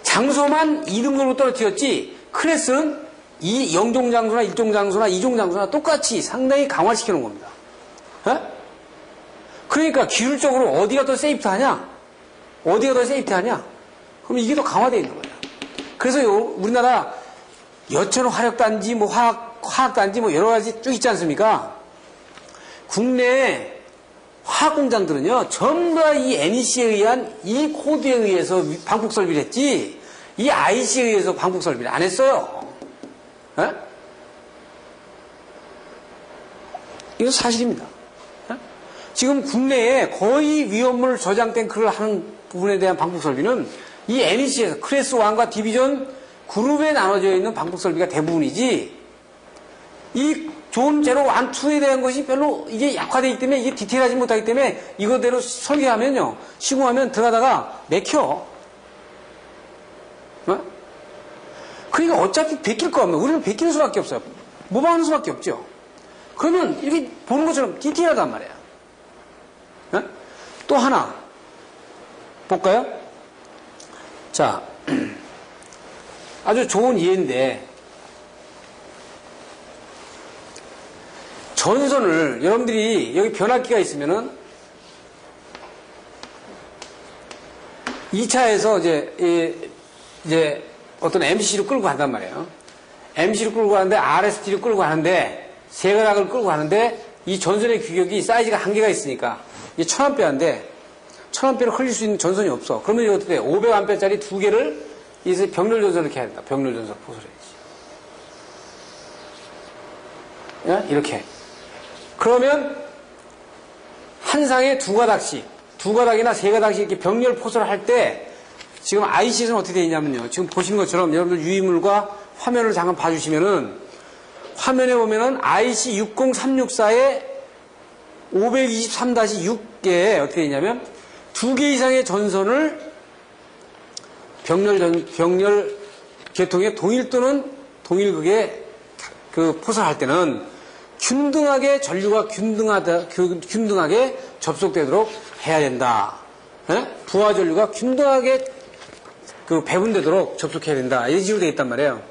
장소만 2등급으로 떨어뜨렸지 클래스는 이 0종장소나 1종장소나 2종장소나 똑같이 상당히 강화시켜 놓은 겁니다. 어? 그러니까 기술적으로 어디가 더 세이프하냐? 어디가 더 세이프하냐? 그럼 이게 더 강화되어 있는 거예요. 그래서 우리나라 여천 화력단지, 뭐 화학단지, 뭐 여러 가지 쭉 있지 않습니까? 국내 화학공장들은요, 전부 다 이 NEC에 의한 이 코드에 의해서 방폭 설비를 했지, 이 IC에 의해서 방폭 설비를 안 했어요. 에? 이건 사실입니다. 에? 지금 국내에 거의 위험물 저장 탱크를 하는 부분에 대한 방폭 설비는 이 NEC에서 클래스 1과 디비전 그룹에 나눠져 있는 방폭 설비가 대부분이지, 이 존 제로 1, 2에 대한 것이 별로 이게 약화되기 때문에 이게 디테일하지 못하기 때문에 이거대로 설계하면요, 시공하면 들어가다가 맥혀. 어? 그러니까 어차피 베낄 거 없는, 우리는 베끼는 수밖에 없어요. 모방하는 수밖에 없죠. 그러면 이렇게 보는 것처럼 디테일하단 말이에요. 어? 또 하나 볼까요? 자, 아주 좋은 예인데, 전선을 여러분들이 여기 변압기가 있으면은 2차에서 이제 어떤 MC를 끌고 간단 말이에요. MC를 끌고 가는데 RST를 끌고 가는데 세 가닥을 끌고 가는데 이 전선의 규격이 사이즈가 한계가 있으니까 이게 1000A인데 1000A를 흘릴 수 있는 전선이 없어. 그러면 이거 어떻게 돼? 500A짜리 두 개를 이제 병렬 전선을 이렇게 해야 된다. 병렬 전선 포설해야지. 예? 이렇게. 그러면 한 상에 두 가닥씩, 두 가닥이나 세 가닥씩 이렇게 병렬 포설을 할 때 지금 IC에서는 어떻게 되어 있냐면요. 지금 보시는 것처럼 여러분들 유의물과 화면을 잠깐 봐주시면은 화면에 보면은 IC 60364에 523-6개 어떻게 되어 있냐면 두 개 이상의 전선을 병렬 계통의 동일 또는 동일극에 그 포설할 때는 균등하게 전류가 균등하게 접속되도록 해야 된다. 에? 부하 전류가 균등하게 그 배분되도록 접속해야 된다. 이런 식으로 되어 있단 말이에요.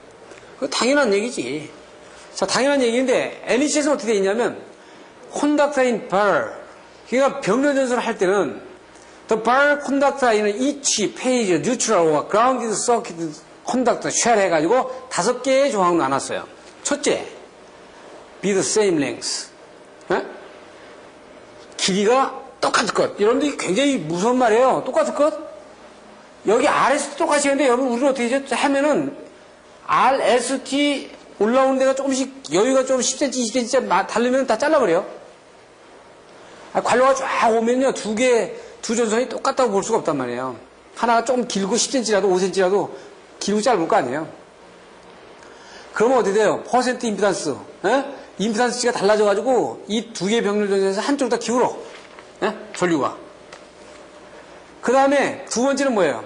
그거 당연한 얘기지. 자, 당연한 얘기인데 NEC에서 어떻게 되어 있냐면 conductor in bar, 그러니까 병렬 전선을 할 때는 the bar conductor in each page neutral or grounded circuit conductor shell 해가지고 5개의 조항으로 나눴어요. 첫째, be the same length. 에? 길이가 똑같을 것. 여러분들 굉장히 무서운 말이에요. 똑같을 것. 여기 RST 똑같이 했는데 여러분 우리는 어떻게 하면은 RST 올라오는 데가 조금씩 여유가 좀 10cm, 20cm 다르면 다 잘라버려요. 관로가 쫙 오면요, 두 전선이 똑같다고 볼 수가 없단 말이에요. 하나가 조금 길고 10cm라도 5cm라도 길고 짧을 거 아니에요. 그러면 어떻게 돼요? 퍼센트 임피던스, 임피던스가 달라져가지고 이 두 개의 병렬 전선에서 한쪽으로 다 기울어. 전류가. 그 다음에 두 번째는 뭐예요?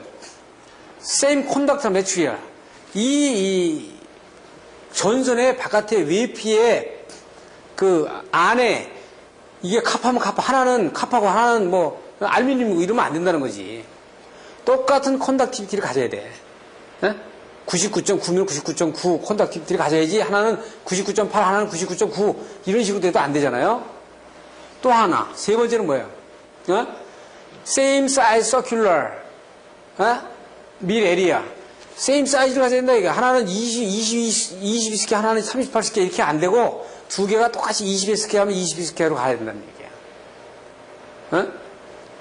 same conductor material. 이 전선의 바깥에 외피에 그 안에 이게 카파면 카파, 하나는 카파고 하나는 뭐 알루미늄이고 이러면 안 된다는 거지. 똑같은 컨덕티비티를 가져야 돼. 99.9면 99.9 컨덕티비티를 가져야지. 하나는 99.8, 하나는 99.9 이런 식으로 돼도 안 되잖아요. 또 하나, 세 번째는 뭐예요? Same size circular mill area. same size를 가져야 된다. 이게 하나는 22스퀘어, 하나는 38스퀘어 이렇게 안 되고 두 개가 똑같이 21스퀘어 하면 22스퀘어로 가야 된다는 얘기야.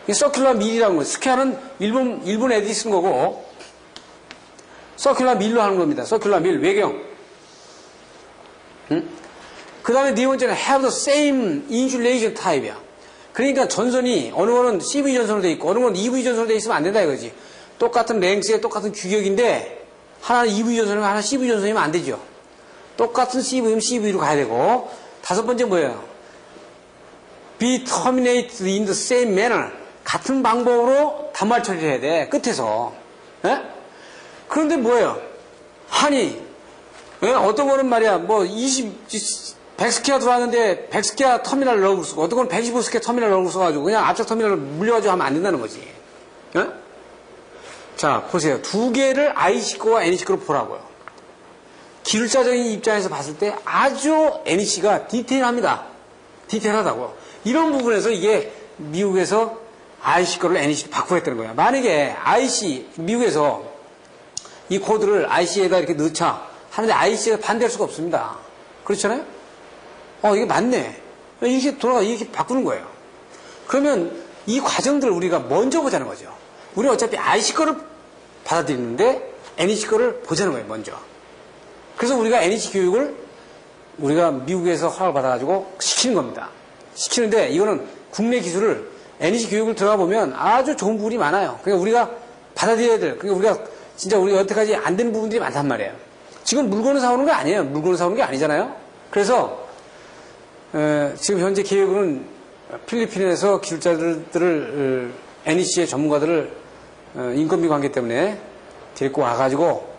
이 서큘러 밀이라는 거예요. 스퀘어는 일본 애들이 쓴 거고, 서큘러 밀로 하는 겁니다. 서큘러 밀, 외경. 그 다음에 네 번째는 have the same insulation type이야. 그러니까 전선이, 어느 거는 CV 전선으로 돼 있고, 어느 거는 EV 전선으로 돼 있으면 안 된다 이거지. 똑같은 랭스에 똑같은 규격인데, 하나는 EV 전선이면 하나는 CV 전선이면 안 되죠. 똑같은 CV면 CV로 가야 되고, 다섯 번째 뭐예요? be terminated in the same manner. 같은 방법으로 단말 처리를 해야 돼. 끝에서. 그런데 뭐예요? 아니, 어떤 거는 말이야, 100스퀘어 들어왔는데 100스퀘어 터미널을 넣고 쓰고, 어떤 거는 125스퀘어 터미널을 넣고 써가지고, 그냥 앞쪽 터미널을 물려가지고 하면 안 된다는 거지. 자, 보세요. 두 개를 IC 거와 NEC 거로 보라고요. 기술자적인 입장에서 봤을 때 아주 NEC가 디테일합니다. 디테일하다고. 이런 부분에서 이게 미국에서 IC 거를 NEC로 바꾸겠다는 거야. 만약에 미국에서 이 코드를 IC에다 이렇게 넣자 하는데 IC가 반대할 수가 없습니다. 그렇잖아요? 이게 맞네. 이렇게 바꾸는 거예요. 그러면 이 과정들을 우리가 먼저 보자는 거죠. 우리는 어차피 IC 거를 받아들이는데 NEC 거를 보자는 거예요, 먼저. 그래서 우리가 NEC 교육을 우리가 미국에서 허락을 받아가지고 시키는 겁니다. 시키는데 이거는 국내 기술을 NEC 교육을 들어가 보면 아주 좋은 부분이 많아요. 그러니까 우리가 받아들여야 될, 그러니까 우리가 진짜 우리가 여태까지 안 되는 부분들이 많단 말이에요. 지금 물건을 사오는 게 아니에요. 물건을 사오는 게 아니잖아요. 그래서 지금 현재 계획은 필리핀에서 기술자들을 NEC의 전문가들을 인건비 관계 때문에 데리고 와가지고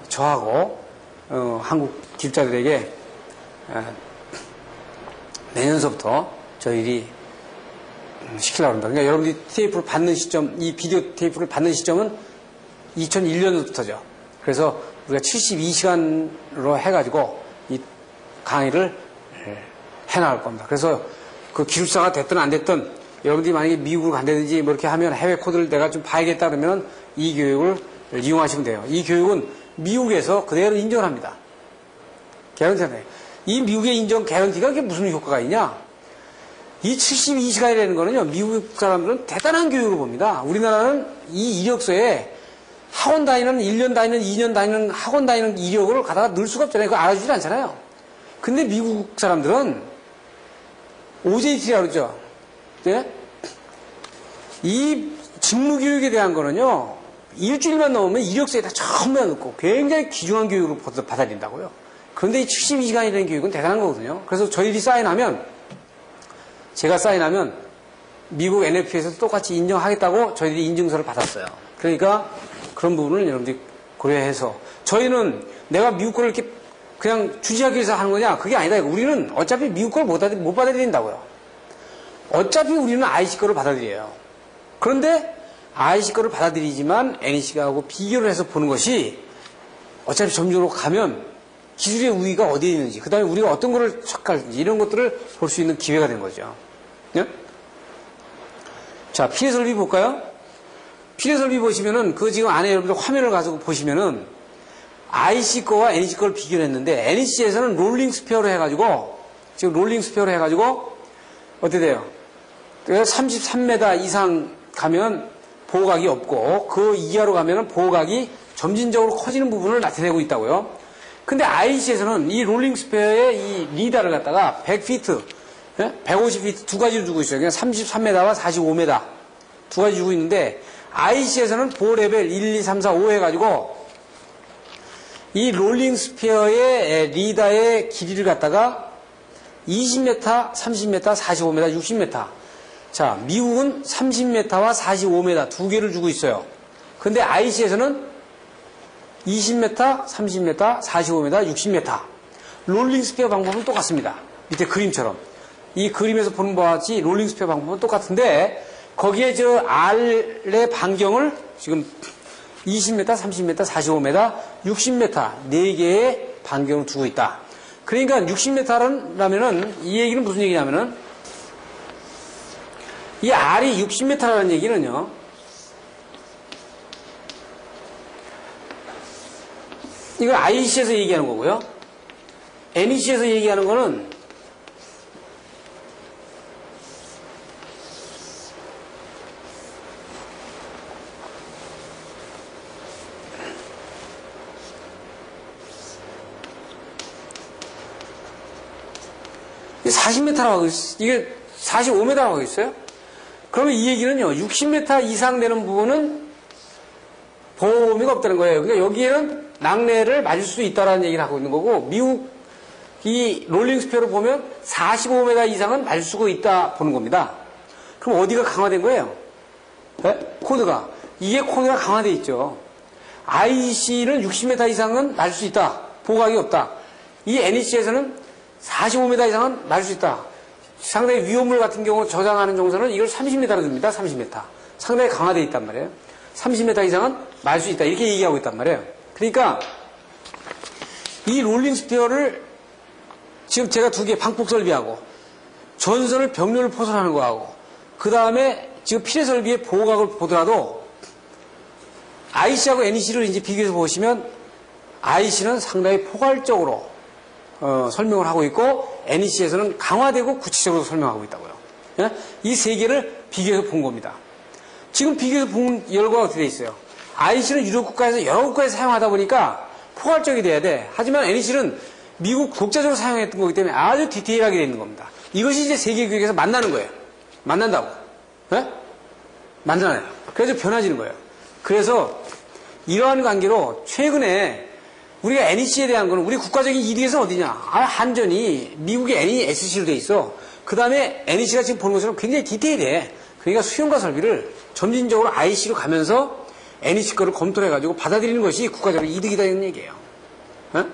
저하고 한국 기술자들에게 내년서부터 저희들이 시키려고 합니다. 그러니까 여러분들이 테이프를 받는 시점, 이 비디오 테이프를 받는 시점은 2001년부터죠. 그래서 우리가 72시간으로 해가지고 이 강의를 해나갈 겁니다. 그래서 그 기술사가 됐든 안 됐든 여러분들이 만약에 미국을 간다든지 뭐 이렇게 하면 해외 코드를 내가 좀 봐야겠다 그러면 이 교육을 이용하시면 돼요. 이 교육은 미국에서 그대로 인정을 합니다. 개런티네. 이 미국의 인정 개런티가 그게 무슨 효과가 있냐? 이 72시간이라는 거는요, 미국 사람들은 대단한 교육을 봅니다. 우리나라는 이 이력서에 학원 다니는 1년 다니는 2년 다니는 학원 다니는 이력을 갖다가 넣을 수가 없잖아요. 그거 알아주질 않잖아요. 근데 미국 사람들은 OJT라고 그러죠. 네? 이 직무교육에 대한 거는요, 일주일만 넘으면 이력서에다 전부 다 넣고 굉장히 귀중한 교육을 받아들인다고요. 그런데 이 72시간이라는 교육은 대단한 거거든요. 그래서 저희들이 제가 사인하면 미국 NFP에서 똑같이 인정하겠다고 저희들이 인증서를 받았어요. 그러니까 그런 부분을 여러분들이 고려해서 저희는 내가 미국 거를 이렇게 그냥 주지하기 위해서 하는 거냐? 그게 아니다. 우리는 어차피 미국 걸 못 받아들인다고요. 어차피 우리는 IC 거를 받아들여요. 그런데 IC 거를 받아들이지만 NEC하고 비교를 해서 보는 것이 어차피 점유로 가면 기술의 우위가 어디에 있는지, 그 다음에 우리가 어떤 거를 척할지 이런 것들을 볼 수 있는 기회가 된 거죠. 네? 자, 피해 설비 볼까요? 피해 설비 보시면은 그 지금 안에 여러분들 화면을 가지고 보시면은 IC 거와 NEC 거를 비교를 했는데 NEC에서는 롤링 스페어로 해가지고 지금 롤링 스페어로 해가지고 어떻게 돼요? 33m 이상 가면 보호각이 없고 그 이하로 가면은 보호각이 점진적으로 커지는 부분을 나타내고 있다고요. 근데 IC에서는 이 롤링 스페어의 이 리다를 갖다가 100피트, 150피트 두 가지로 주고 있어요. 그냥 33m와 45m 두 가지 주고 있는데 IC에서는 보호 레벨 1, 2, 3, 4, 5 해가지고 이 롤링 스페어의 리다의 길이를 갖다가 20m, 30m, 45m, 60m. 자, 미국은 30m와 45m 두 개를 주고 있어요. 근데 IC에서는 20m, 30m, 45m, 60m. 롤링 스페어 방법은 똑같습니다. 밑에 그림처럼. 이 그림에서 보는 바와 같이 롤링 스페어 방법은 똑같은데 거기에 저 R의 반경을 지금 20m, 30m, 45m, 60m 4개의 반경을 두고 있다. 그러니까 60m라면은 이 얘기는 무슨 얘기냐면은 이 R이 60m라는 얘기는요. 이걸 IC에서 얘기하는 거고요. NEC에서 얘기하는 거는 이게 40m라고 하고 있어요. 이게 45m라고 하고 있어요. 그러면 이 얘기는요, 60m 이상 되는 부분은 보호 의미가 없다는 거예요. 그러니까 여기에는 낙뢰를 맞을 수 있다는 얘기를 하고 있는 거고, 미국 이 롤링 스페어를 보면 45m 이상은 맞을 수가 있다 보는 겁니다. 그럼 어디가 강화된 거예요? 네? 코드가. 이게 코드가 강화되어 있죠. IC는 60m 이상은 맞을 수 있다. 보호각이 없다. 이 NEC에서는 45m 이상은 맞을 수 있다. 상당히 위험물 같은 경우 저장하는 정서는 이걸 30m로 줍니다. 30m. 상당히 강화되어 있단 말이에요. 30m 이상은 맞을 수 있다. 이렇게 얘기하고 있단 말이에요. 그러니까 이 롤링 스피어를 지금 제가 두 개 방폭 설비하고 전선을 병렬을 포선하는 거하고 그 다음에 지금 피레 설비의 보호각을 보더라도 IC하고 NEC를 이제 비교해서 보시면 IC는 상당히 포괄적으로 설명을 하고 있고 NEC에서는 강화되고 구체적으로 설명하고 있다고요. 예? 이 세 개를 비교해서 본 겁니다. 지금 비교해서 본 결과가 어떻게 돼 있어요? IC는 유럽 국가에서 여러 국가에서 사용하다 보니까 포괄적이 돼야 돼. 하지만 NEC는 미국 독자적으로 사용했던 거기 때문에 아주 디테일하게 되어 있는 겁니다. 이것이 이제 세계 교육에서 만나는 거예요. 만난다고. 예? 만나요. 그래서 변화지는 거예요. 그래서 이러한 관계로 최근에 우리가 NEC에 대한 거는 우리 국가적인 이득에서 어디냐? 한전이 미국의 NESC로 돼 있어. 그 다음에 NEC가 지금 보는 것처럼 굉장히 디테일해. 그러니까 수용과 설비를 점진적으로 IC로 가면서 NEC 거를 검토를 해가지고 받아들이는 것이 국가적으로 이득이다 이런 얘기예요. 어?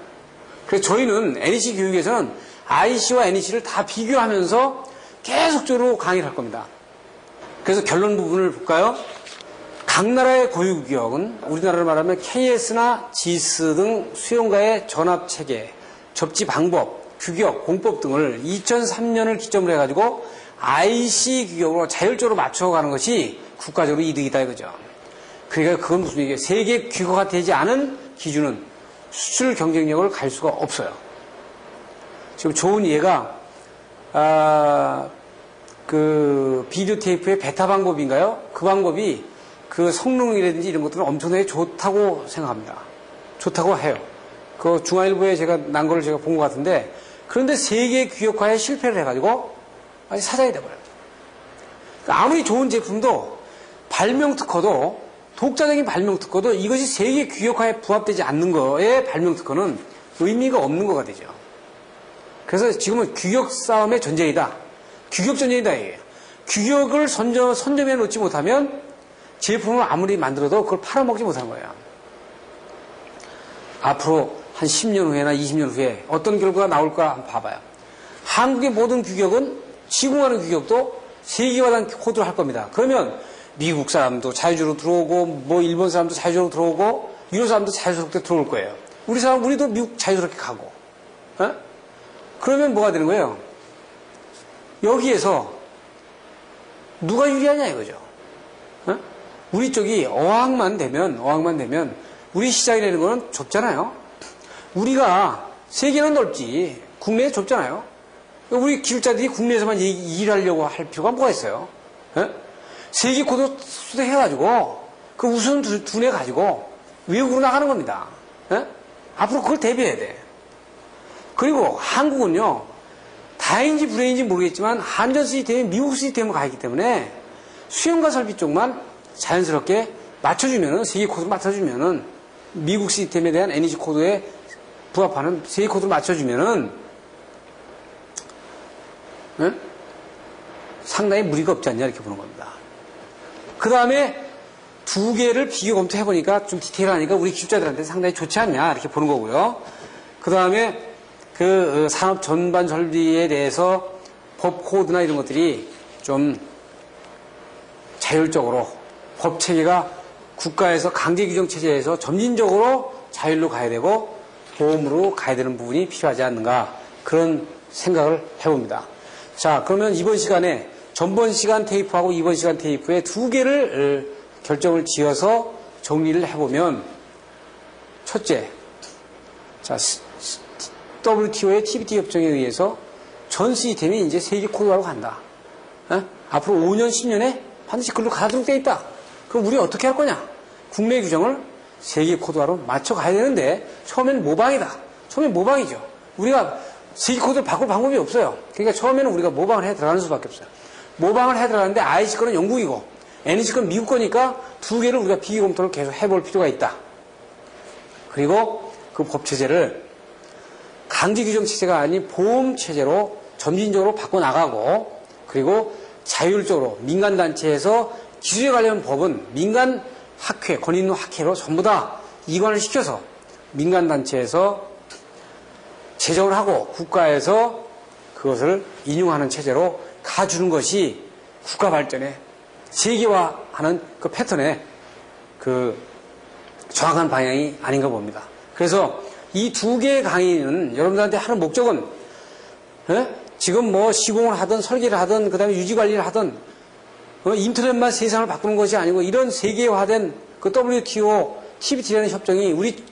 그래서 저희는 NEC 교육에서는 IC와 NEC를 다 비교하면서 계속적으로 강의를 할 겁니다. 그래서 결론 부분을 볼까요? 각 나라의 고유규격은 우리나라로 말하면 KS나 GS 등 수용과의 전압체계, 접지 방법, 규격, 공법 등을 2003년을 기점으로 해가지고 IC 규격으로 자율적으로 맞춰가는 것이 국가적으로 이득이다 이거죠. 그러니까 그건 무슨 얘기예요? 세계 규격화 되지 않은 기준은 수출 경쟁력을 갈 수가 없어요. 지금 좋은 예가 그 비디오 테이프의 베타 방법인가요? 그 방법이 그 성능이라든지 이런 것들은 엄청나게 좋다고 생각합니다. 좋다고 해요. 그 중앙일보에 제가 난 거를 제가 본 것 같은데 그런데 세계 규격화에 실패를 해가지고 아니 사장이 돼버려요. 그러니까 아무리 좋은 제품도 발명 특허도 독자적인 발명 특허도 이것이 세계 규격화에 부합되지 않는 거에 발명 특허는 의미가 없는 거가 되죠. 그래서 지금은 규격 싸움의 전쟁이다. 규격 전쟁이다 이게. 규격을 선점해 놓지 못하면 제품을 아무리 만들어도 그걸 팔아먹지 못하는 거예요. 앞으로 한 10년 후에나 20년 후에 어떤 결과가 나올까 한번 봐봐요. 한국의 모든 규격은 시공하는 규격도 세계화된 코드로 할 겁니다. 그러면 미국 사람도 자유주로 들어오고 뭐 일본 사람도 자유주로 들어오고 유럽 사람도 자유스럽게 들어올 거예요. 우리도 미국 자유스럽게 가고. 어? 그러면 뭐가 되는 거예요? 여기에서 누가 유리하냐 이거죠. 어? 우리 쪽이 어항만 되면 우리 시장이라는 거는 좁잖아요. 우리가 세계는 넓지 국내에 좁잖아요. 우리 기술자들이 국내에서만 일하려고 할 필요가 뭐가 있어요? 어? 세계 코드 수대해가지고 그 우선 두뇌 가지고 외국으로 나가는 겁니다. 어? 앞으로 그걸 대비해야 돼. 그리고 한국은요 다행인지 불행인지 모르겠지만 한전 시스템이 미국 시스템으로 가 있기 때문에 수용과 설비 쪽만 자연스럽게 맞춰주면은 세계 코드를 맞춰주면은 미국 시스템에 대한 NEC 코드에 부합하는 세계 코드를 맞춰주면은 네? 상당히 무리가 없지 않냐 이렇게 보는 겁니다. 그 다음에 두 개를 비교 검토해보니까 좀 디테일하니까 우리 기술자들한테 상당히 좋지 않냐 이렇게 보는 거고요. 그 다음에 그 산업 전반 설비에 대해서 법 코드나 이런 것들이 좀 자율적으로 법 체계가 국가에서 강제 규정 체제에서 점진적으로 자율로 가야 되고 보험으로 가야 되는 부분이 필요하지 않는가 그런 생각을 해봅니다. 자, 그러면 이번 시간에 전번 시간 테이프하고 이번 시간 테이프의 두 개를 결정을 지어서 정리를 해보면 첫째, 자, WTO의 TBT 협정에 의해서 전 시스템이 이제 세계 코드화로 간다. 앞으로 5년, 10년에 반드시 글로 가도록 돼 있다. 그럼 우리 어떻게 할 거냐? 국내 규정을 세계 코드화로 맞춰가야 되는데 처음에는 모방이다. 처음엔 모방이죠. 우리가 세계 코드를 바꿀 방법이 없어요. 그러니까 처음에는 우리가 모방을 해 들어가는 수밖에 없어요. 모방을 해 들어가는데 IC 거는 영국이고 NEC 거는 미국 거니까 두 개를 우리가 비교 검토를 계속 해볼 필요가 있다. 그리고 그 법체제를 강제 규정 체제가 아닌 보험 체제로 점진적으로 바꿔나가고 그리고 자율적으로 민간단체에서 기술에 관련 법은 민간 학회, 권위 있는 학회로 전부 다 이관을 시켜서 민간단체에서 제정을 하고 국가에서 그것을 인용하는 체제로 가주는 것이 국가 발전에 세계화하는 그 패턴에 그 정확한 방향이 아닌가 봅니다. 그래서 이 두 개의 강의는 여러분들한테 하는 목적은 지금 뭐 시공을 하든 설계를 하든 그 다음에 유지관리를 하든 인터넷만 세상을 바꾸는 것이 아니고 이런 세계화된 그 WTO, TBT라는 협정이 우리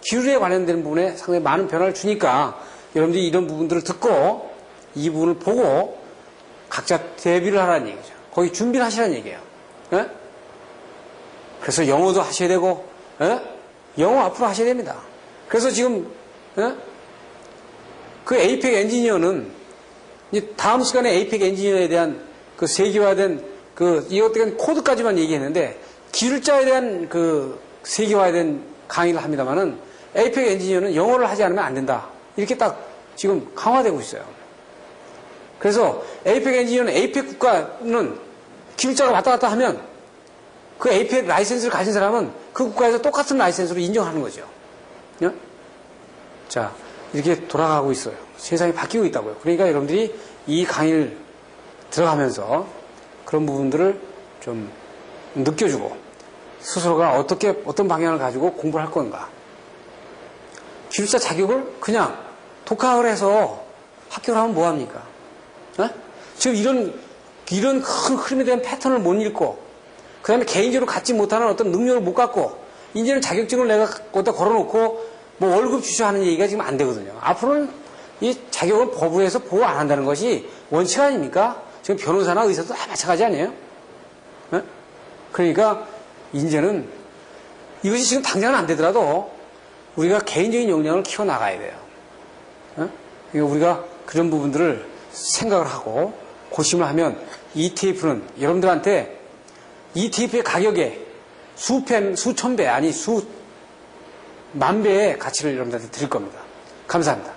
기술에 관련된 부분에 상당히 많은 변화를 주니까 여러분들이 이런 부분들을 듣고 이 부분을 보고 각자 대비를 하라는 얘기죠. 거기 준비를 하시라는 얘기예요. 그래서 영어도 하셔야 되고 영어 앞으로 하셔야 됩니다. 그래서 지금 그 에이펙 엔지니어는 이제 다음 시간에 에이펙 엔지니어에 대한 그 세계화된 그 이것들 코드까지만 얘기했는데 기술자에 대한 그 세계화된 강의를 합니다만은 에이펙 엔지니어는 영어를 하지 않으면 안 된다. 이렇게 딱 지금 강화되고 있어요. 그래서 에이펙 엔지니어는 에이펙 국가는 기술자가 왔다 갔다 하면 그 에이펙 라이센스를 가진 사람은 그 국가에서 똑같은 라이센스로 인정하는 거죠. 자, 이렇게 돌아가고 있어요. 세상이 바뀌고 있다고요. 그러니까 여러분들이 이 강의를 들어가면서 그런 부분들을 좀 느껴주고 스스로가 어떤 방향을 가지고 공부를 할 건가. 기술자 자격을 그냥 독학을 해서 합격을 하면 뭐합니까? 지금 이런 큰 흐름에 대한 패턴을 못 읽고 그 다음에 개인적으로 갖지 못하는 어떤 능력을 못 갖고 이제는 자격증을 내가 거기다 걸어놓고 뭐 월급 주셔 하는 얘기가 지금 안 되거든요. 앞으로는 이 자격은 법으로해서 보호 안 한다는 것이 원칙 아닙니까? 지금 변호사나 의사도 다 마찬가지 아니에요? 그러니까 이제는 이것이 지금 당장은 안 되더라도 우리가 개인적인 역량을 키워나가야 돼요. 그러니까 우리가 그런 부분들을 생각을 하고 고심을 하면 ETF는 여러분들한테 ETF의 가격에 수천 배 아니 수만 배의 가치를 여러분들한테 드릴 겁니다. 감사합니다.